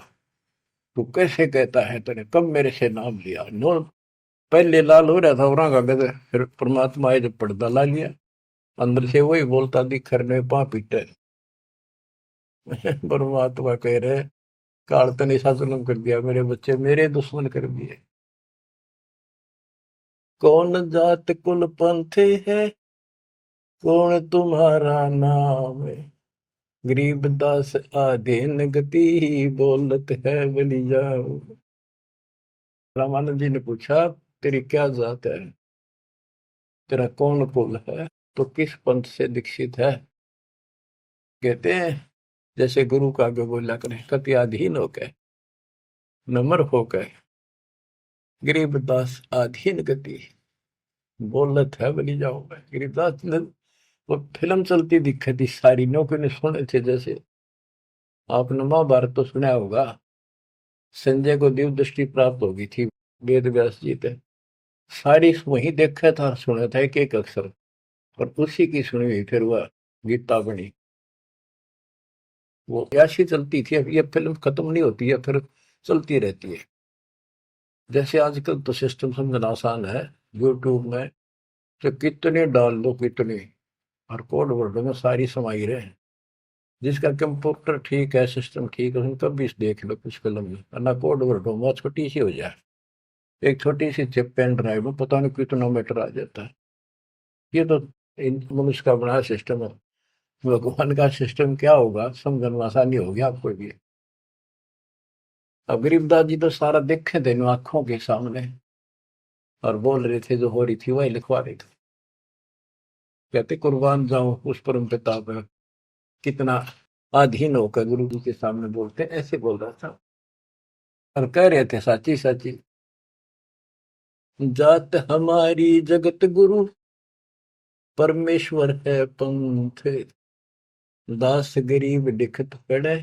तू कैसे कहता है, तूने कब मेरे से नाम लिया। नो पहले लाल हो रहा था और का गदे, फिर परमात्मा आए जब पर्दा ला लिया, अंदर से वही बोलता दिखर ने पा पीटे। परमात्मा कह रहे काल तने ऐसा जुल्म कर दिया, मेरे बच्चे मेरे दुश्मन कर दिए। कौन जात कुल पंथ है, कौन तुम्हारा नाम है। गरीबदास आधीन गति, बोलत है बलि जाओ। रामानंद जी ने पूछा तेरी क्या जात है, तेरा कौन कुल है, तो किस पंथ से दीक्षित है। कहते हैं जैसे गुरु का आगे बोला करें, कति अधीन होकर नम्र होकर, गरीबदास आधीन गति, बोलत है बलि जाओ। गरीबदास ने वो फिल्म चलती दिखी थी सारी, नौकरी ने सुने थे। जैसे आपने महाभारत तो सुना होगा, संजय को दिव्य दृष्टि प्राप्त होगी थी वेद व्यास जी थे, सारी वही देखा था सुना था एक एक अक्षर, और उसी की सुनी हुई फिर वह गीता बनी। वो ऐसी चलती थी, अब ये फिल्म खत्म नहीं होती है, फिर चलती रहती है। जैसे आजकल तो सिस्टम समझना आसान है, यूट्यूब में तो कितने डाल दो कितने, और कोड वर्ड में सारी समाई रहे। जिसका कंप्यूटर ठीक है, सिस्टम ठीक है, उनका भी देख लो कुछ फिल्म में, ना कोड वर्ड में छोटी सी हो जाए, एक छोटी सी चिप पेन ड्राइव में पता नहीं कितना मीटर आ जाता है। ये तो मनुष्य का बना सिस्टम है। भगवान का सिस्टम क्या होगा समझना आसानी होगी आपको भी। अब गरीबदास जी तो सारा देखे थे आंखों के सामने, और बोल रहे थे जो हो रही थी वही लिखवा रहे थे। कहते कुर्बान जाऊं उस परम पिता पर, कितना अधीन होकर गुरु जी के सामने बोलते, ऐसे बोल रहा था। और कह रहे थे साची साची, जात हमारी जगत गुरु, परमेश्वर है पंथ। दास गरीब दिखत पड़े,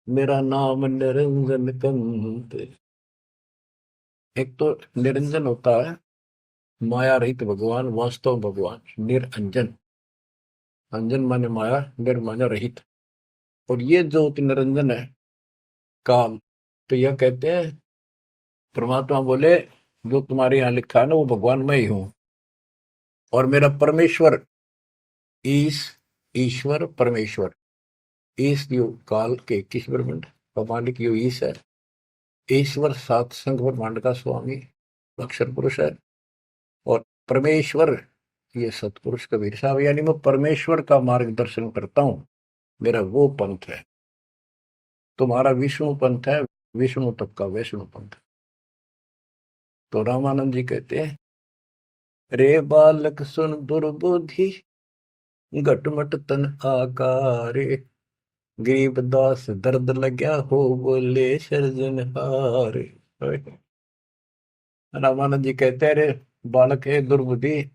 मेरा नाम निरंजन कंत। एक तो निरंजन होता है माया रहित भगवान, वास्तव भगवान निरंजन। अंजन माने माया, निर माने रहित। और ये जो निरंजन है काल, तो यह कहते हैं परमात्मा बोले जो तुम्हारे यहाँ लिखा है ना वो भगवान मैं ही हूं, और मेरा परमेश्वर ईश, ईश्वर परमेश्वर, ईश यो काल के 21 ब्रह्मांड का मालिक यो ईश है। ईश्वर सात संघ ब्रह्मांड का स्वामी अक्षर पुरुष है, और परमेश्वर ये सतपुरुष कबीर साहब, यानी मैं परमेश्वर का मार्गदर्शन करता हूं, मेरा वो पंथ है। तुम्हारा विष्णु पंथ है, विष्णु तक का वैष्णु पंथ। तो रामानंद जी कहते हैं, रे बालक सुन दुर्बुद्धि, घटमट तन आकारे। गरीबदास दर्द लग्या हो, बोले सृजनहार। रामानंद जी कहते हैं रे बालक है दुर्बुद्धि,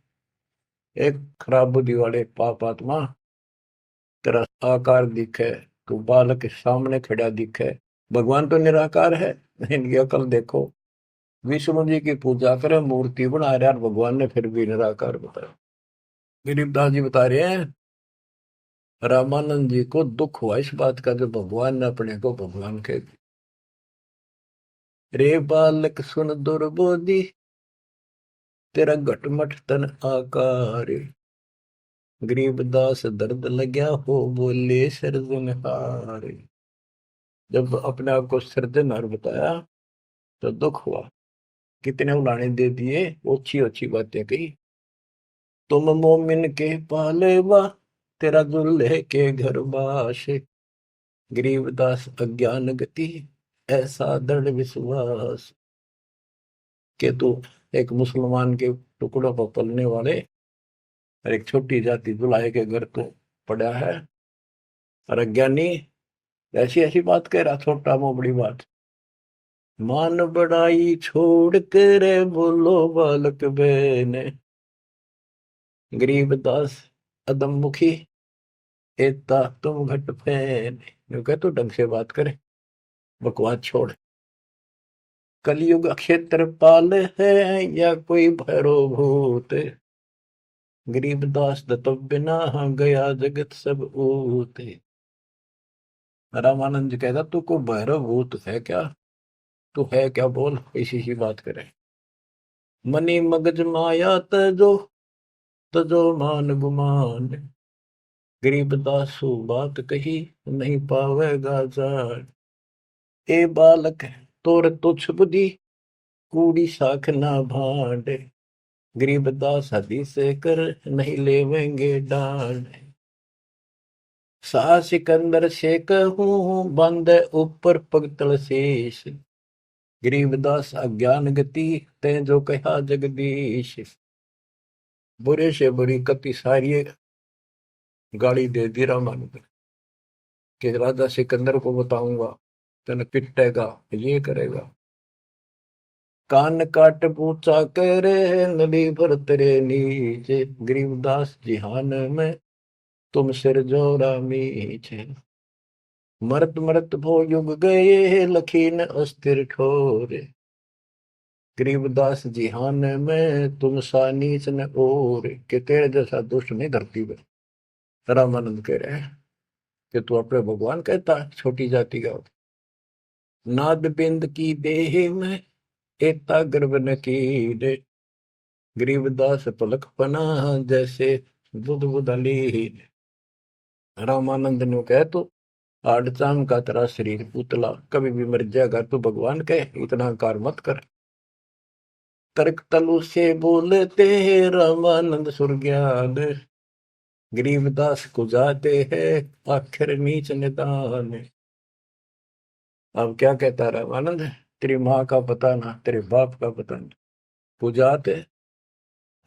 एक खराब बुद्धि वाले पाप आत्मा, तेरा आकार दिखे, तू बालक के सामने खड़ा दिखे, भगवान तो निराकार है, इनकी अकल देखो। विष्णु जी की पूजा करे, मूर्ति बना रहे, और भगवान ने फिर भी निराकार बताया। गरीबदास जी बता रहे हैं रामानंद जी को दुख हुआ इस बात का, जो भगवान ने अपने को भगवान कह दिया। रे बालक सुन दुर्बोधि, तेरा घटमट तन आकार। गरीबदास दर्द लग्या हो, बोले सृजनहार। जब अपने आप को सृजनहार बताया तो दुख हुआ कितने उलाने दे दिए, अच्छी अच्छी बातें कही। तुम मोमिन के पालेवा, तेरा दुल्हे के घर बाश। गरीबदास अज्ञान गति, ऐसा दृढ़ विश्वास। के तू एक मुसलमान के टुकड़ों पर पलने वाले और एक छोटी जाति दुल्हे के घर तो पड़ा है, और अज्ञानी ऐसी ऐसी बात कह रहा, छोटा मुंह बड़ी बात। मान बड़ाई छोड़ कर बोलो बालक बहने, गरीबदास अदम मुखी, एता तुम घट फैन। जो कह तो ढंग से बात करे, बकवास छोड़। कलयुग क्षेत्रपाल है या कोई भैरव भूत, गरीबदास दत्त बिना गया जगत सब ऊत। रामानंद जी कहता तू को भैरव भूत है क्या, तू है क्या बोल, इसी सी बात करे। मनी मगज माया तजो, तजो मान गुमान, गरीबदासु बात कही नहीं पावेगा जान। ए बालक तोर तुच्छ बुद्धि, कूड़ी साख ना भांड, गरीबदास हदीस कर नहीं लेवेंगे डांड। सा सिकंदर से कहूं बंद ऊपर पगतल शेष, गरीबदास अज्ञान गति ते जो कहा जगदीश। बुरे से बुरी कति सारी गाड़ी दे दी रामानंद कि राजा सिकंदर को बताऊंगा, तेन पिटेगा, ये करेगा। कान काट पूछा करे नदी भर तेरे नीचे, गरीबदास जिहान में तुम सिर जोरा मीचे। मरत मरत भो युग गए लखीन अस्थिर ठोरे, गरीबदास जिहान में तुम सा नीच न और, के तेरे जैसा दुष्ट नहीं धरती में। रामानंद कह रहे हैं कि तू अपने भगवान कहता छोटी जाति का। नाद बिंद की देह में एता गर्भ न कीरे, गरीबदास पलक पना जैसे बुध बुदली। रामानंद ने कह तो आड़ चाम का तेरा शरीर पुतला, कभी भी मर जाएगा, तू भगवान कहे इतना कार मत कर। तर्क तलु से बोलते हैं रामानंद सुरज्ञान, गरीबदास को जाते हैं आखिर नीच निदान। अब क्या कहता रामानंद, तेरी माँ का पता ना, तेरे बाप का पता ना, पुजाते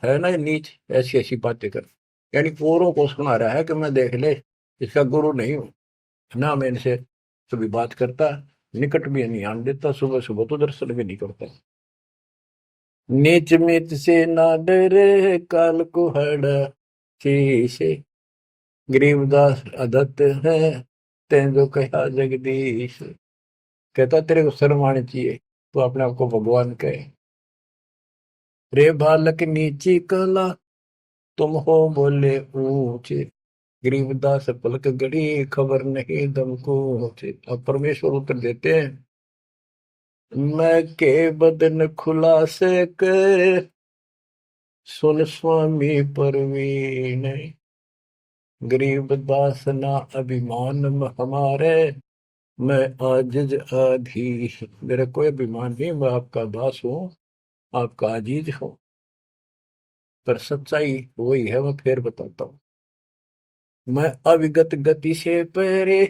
है ना नीच, ऐसी ऐसी बातें कर। यानी औरों को सुना रहा है कि मैं देख ले इसका गुरु नहीं हूं ना, मैं इनसे कभी बात करता, निकट भी नहीं आने देता, सुबह सुबह तो दर्शन भी नहीं करता। नीच मित से ना डरे काल को हड़ा शीशे, गरीबदास अदत्त है तें जो कहा जगदीश। कहता तेरे को शर्म आनी चाहिए, तो अपने आप को भगवान कहे। रे बालक नीची कला तुम हो बोले ऊंचे, गरीबदास पलक गड़ी खबर नहीं दम को। अब परमेश्वर उत्तर देते हैं, मैं के बदन खुलासे के सुन स्वामी परवीन, गरीबदास ना अभिमान हमारे, मैं आजिज आधी। मेरा कोई अभिमान नहीं, मैं आपका दास हूं, आपका आजीज हूं, पर सच्चाई वही है, मैं फिर बताता हूं। मैं अविगत गति से पहरे,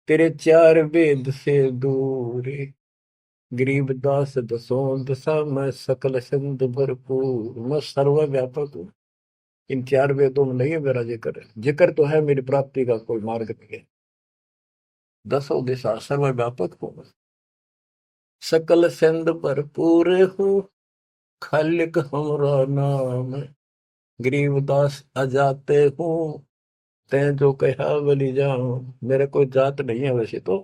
तेरे चार वेद से दूर, गरीबदास दसों दशा मैं सकल सिंध भरपूर। मैं सर्वव्यापक हूँ, इन चार वेदों में नहीं है मेरा जिक्र, जिक्र तो है मेरी प्राप्ति का कोई मार्ग नहीं है। दसों दिशा सर्वव्यापक हूँ, सकल सिंध भरपूर हूँ, खालिक हमरा नाम, गरीबदास अजाते हूँ तै जो कहा बलि जाऊं। मेरे कोई जात नहीं है वैसे तो,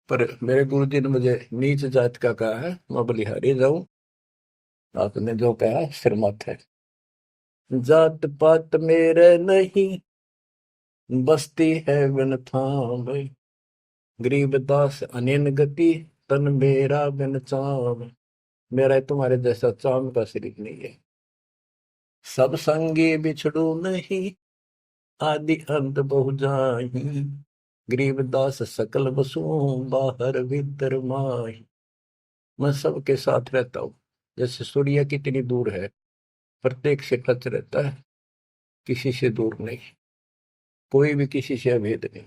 पर मेरे गुरु जी ने मुझे नीच जात का कहा है, मैं बलिहारी जाऊं, आपने जो कहा सिर मत है। जात पात मेरे नहीं, बस्ती है बिन थाम, गरीबदास अनिन गति तन मेरा बिन चाम। मेरा तुम्हारे जैसा चाम का शरीर नहीं है। सब संगी बिछड़ू नहीं, आदि अंत बहु जाही, गरीबदास सकल बसु बाहर भीतर माही। मैं सबके साथ रहता हूँ। जैसे सूर्य कितनी दूर है, प्रत्येक से टच रहता है, किसी से दूर नहीं, कोई भी किसी से अभेद नहीं।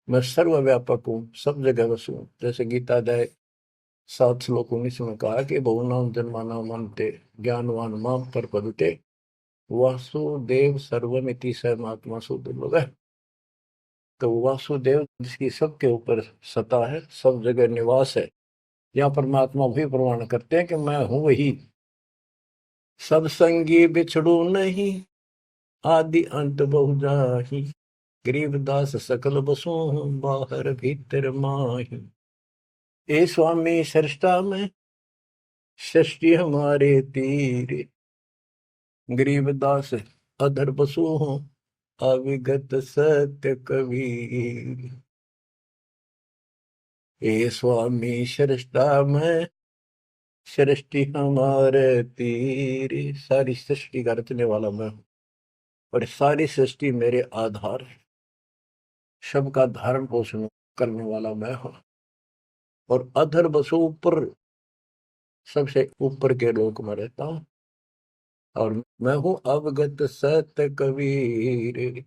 मैं सर्वव्यापक हूँ, सब जगह वसु हूँ। जैसे गीता अध्याय 7 श्लोक 19 में कहा कि बहुनाम जन्माना मनते ज्ञानवान माम प्रपद्यते वासुदेव सर्वमिति सर्वमात्मा सुदुर्लभ है। तो वासुदेव जिसकी सबके ऊपर सत्ता है, सब जगह निवास है, यहाँ परमात्मा भी प्रमाण करते हैं कि मैं हूं वही। सब संगी बिछड़ू नहीं, आदि अंत बहु जाहि, गरीबदास सकल बसु बाहर भीतर माही। ए स्वामी सृष्टा में सृष्टि हमारे तीर, गरीबदास अधर बसु हूँ अविगत सत्य कबीर। ए स्वामी सृष्टा में सृष्टि हमारे तीर, सारी सृष्टि का रचने वाला मैं हूँ और सारी सृष्टि मेरे आधार है, सबका धारण पोषण करने वाला मैं हूँ। और अधर बसु ऊपर, सबसे ऊपर के लोक में रहता हूँ। और मैं हूँ अवगत सत्य कबीर,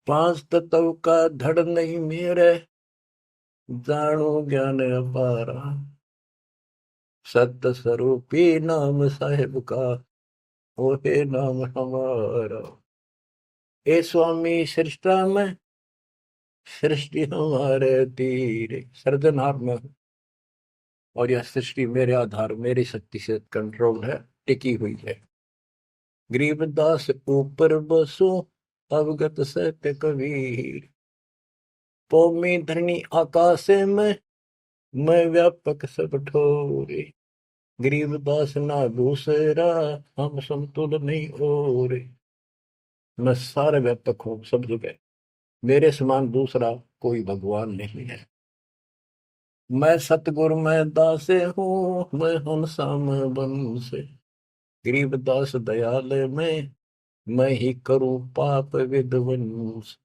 पांच तत्व का धड़ नहीं मेरे, जानो ज्ञान अपारा, सत्य स्वरूपी नाम साहेब का, ओहे नाम हमारा। ए स्वामी सृष्टा में सृष्टि हमारे तीर, सर्जनहार में हूँ और यह सृष्टि मेरे आधार, मेरी शक्ति से कंट्रोल है, टिकी हुई है। गरीबदास ऊपर बसो अवगत सत्य कबीर, पौमी धरणी आकाश में मैं व्यापक सब ठोरे, गरीबदास ना दूसरा हम समतुल नहीं और। मैं सारे व्यापक हूँ सब जगह, मेरे समान दूसरा कोई भगवान नहीं है। मैं सतगुरु मैं दासे हूँ, मैं हंसाम बन से, गरीबदास दयाल में मैं ही करूँ पाप विध्वंस।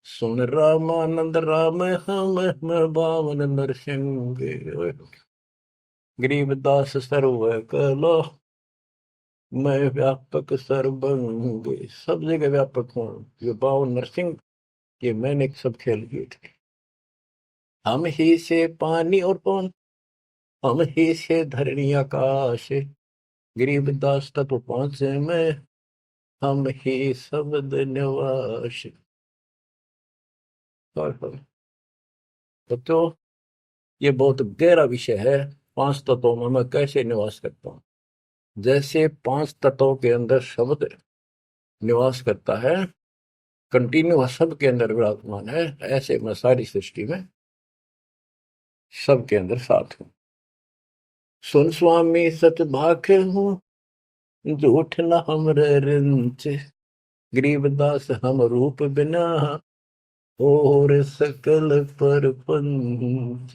सुन रामानंद राम हम मैं बावन नरसिंह, गरीबदास सर्व कलो मैं व्यापक सर्वंग, सब जगह व्यापक हूँ। ये बावन नरसिंह, ये मैंने सब खेल किए थे। हम ही से पानी और पवन, हम ही से धरणी आकाश, गरीबदास तत्व पांच में हम ही शब्द निवास। तो ये बहुत गहरा विषय है, पांच तत्वों में मैं कैसे निवास करता हूँ। जैसे पांच तत्वों के अंदर शब्द निवास करता है, कंटिन्यू सबके अंदर विराजमान है, ऐसे मैं सारी सृष्टि में सबके अंदर साथ हूँ। सुन स्वामी सच भाख हूँ, झूठ न हमरे रिंच, गरीबदास हम रूप बिना और सकल पर पंच।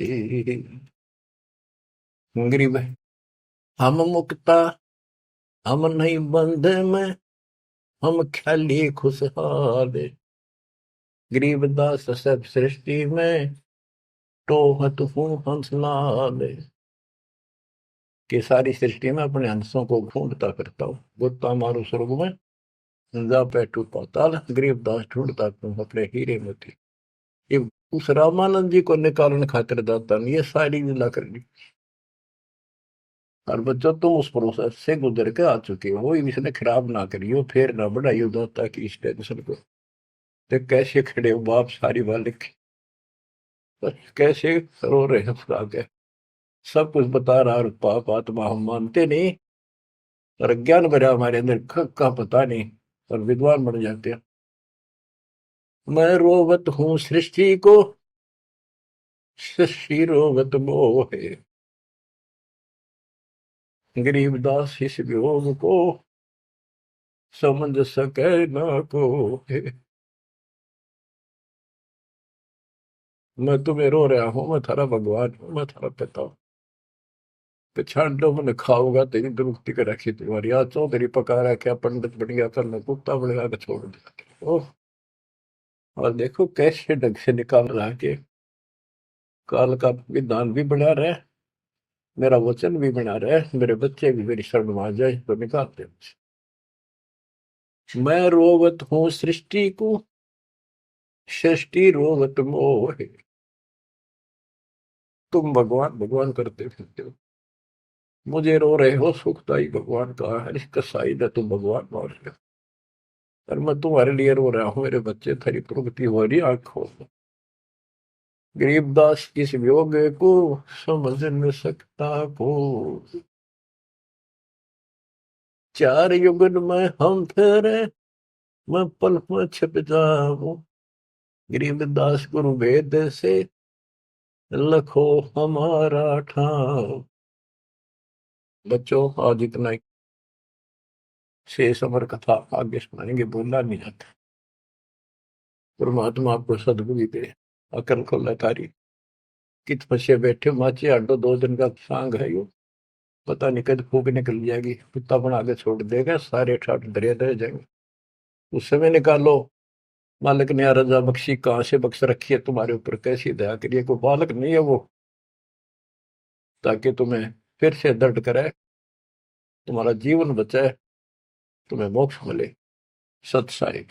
गरीब हम मुक्ता, हम नहीं बंध में, हम ख्याली खुशहाल, गरीबदास सब सृष्टि में टोहत हूँ हंसलाल। कि सारी सृष्टि में अपने हंसों को ढूंढता करता हूँ, गोता मारू स्वर्ग में जा बैठू पाताल, गरीबदास ढूंढता तुम अपने हीरे मोती। ये उस रामानंद जी को निकालने खातिर दाता नहीं, ये सारी लीला करनी। और बच्चों तुम उस प्रोसेस से गुजर के आ चुके हो, वो इसने खराब ना करियो, फिर ना बढ़ाइयो दाता की इस टेंशन को। तो कैसे खड़े हो बाप, सारी बात लिखी, कैसे रो रहे हैं फुला के, सब कुछ बता रहा, और पाप आत्मा हम मानते नहीं, और ज्ञान भरा हमारे अंदर का पता नहीं, और विद्वान बन जाते हैं। मैं रोवत हूँ सृष्टि को, सृष्टि रोवत मोहे, गरीबदास इस वियोग को समझ सके ना को। मैं तुम्हें रो रहा हूँ, मैं थारा भगवान हूँ, मैं थारा पिता हूँ। पिछाड़ो मन खाओगा तेरी दुरुक्ति कर रखी तुम्हारी, आज चौधरी पका रखा, पंडित बन गया, करना कुत्ता बनेगा के छोड़ दिया। ओह, और देखो कैसे ढंग से निकाल रहा के काल का विधान भी बना रहे, मेरा वचन भी बना रहे, मेरे बच्चे भी मेरी शरण में आ जाए तो निकालते मुझे। मैं रोवत हूँ सृष्टि को, सृष्टि रोवत मोहे। तुम भगवान भगवान करते फिरते हो, मुझे रो रहे हो, सुखदाई भगवान का है, इस कसाई ने तुम भगवान मान लिया। और मैं तुम्हारे लिए रो रहा हूँ, मेरे बच्चे तेरी प्रगति हो रही आंखों में। गरीबदास इस वियोग को समझ न सकता को, चार युगन में हम फिरे, मैं पल में छिप जाऊं। गरीबदास गुरु वेद से लखो हमारा ठाव। बच्चों आज इतना ही, शेष अमर कथा आगे सुनाएंगे, बोलना नहीं जाता। परमात्मा आपको सदबुद्धि दे, अकल खोला तारी। कित फंसे बैठे माचे आडो, 2 दिन का सांग है यो, पता नहीं कद फूक निकल जाएगी, कुत्ता बना के छोड़ देगा, सारे ठाट दरिया रह जाएंगे। उस समय निकालो, मालिक ने रजा बख्शी, कहां से बख्श रखी है तुम्हारे ऊपर, कैसी दया करिए, कोई बालक नहीं है वो, ताकि तुम्हें फिर से दर्द करे, तुम्हारा जीवन बचाए, तुम्हें मोक्ष मिले। सत साई।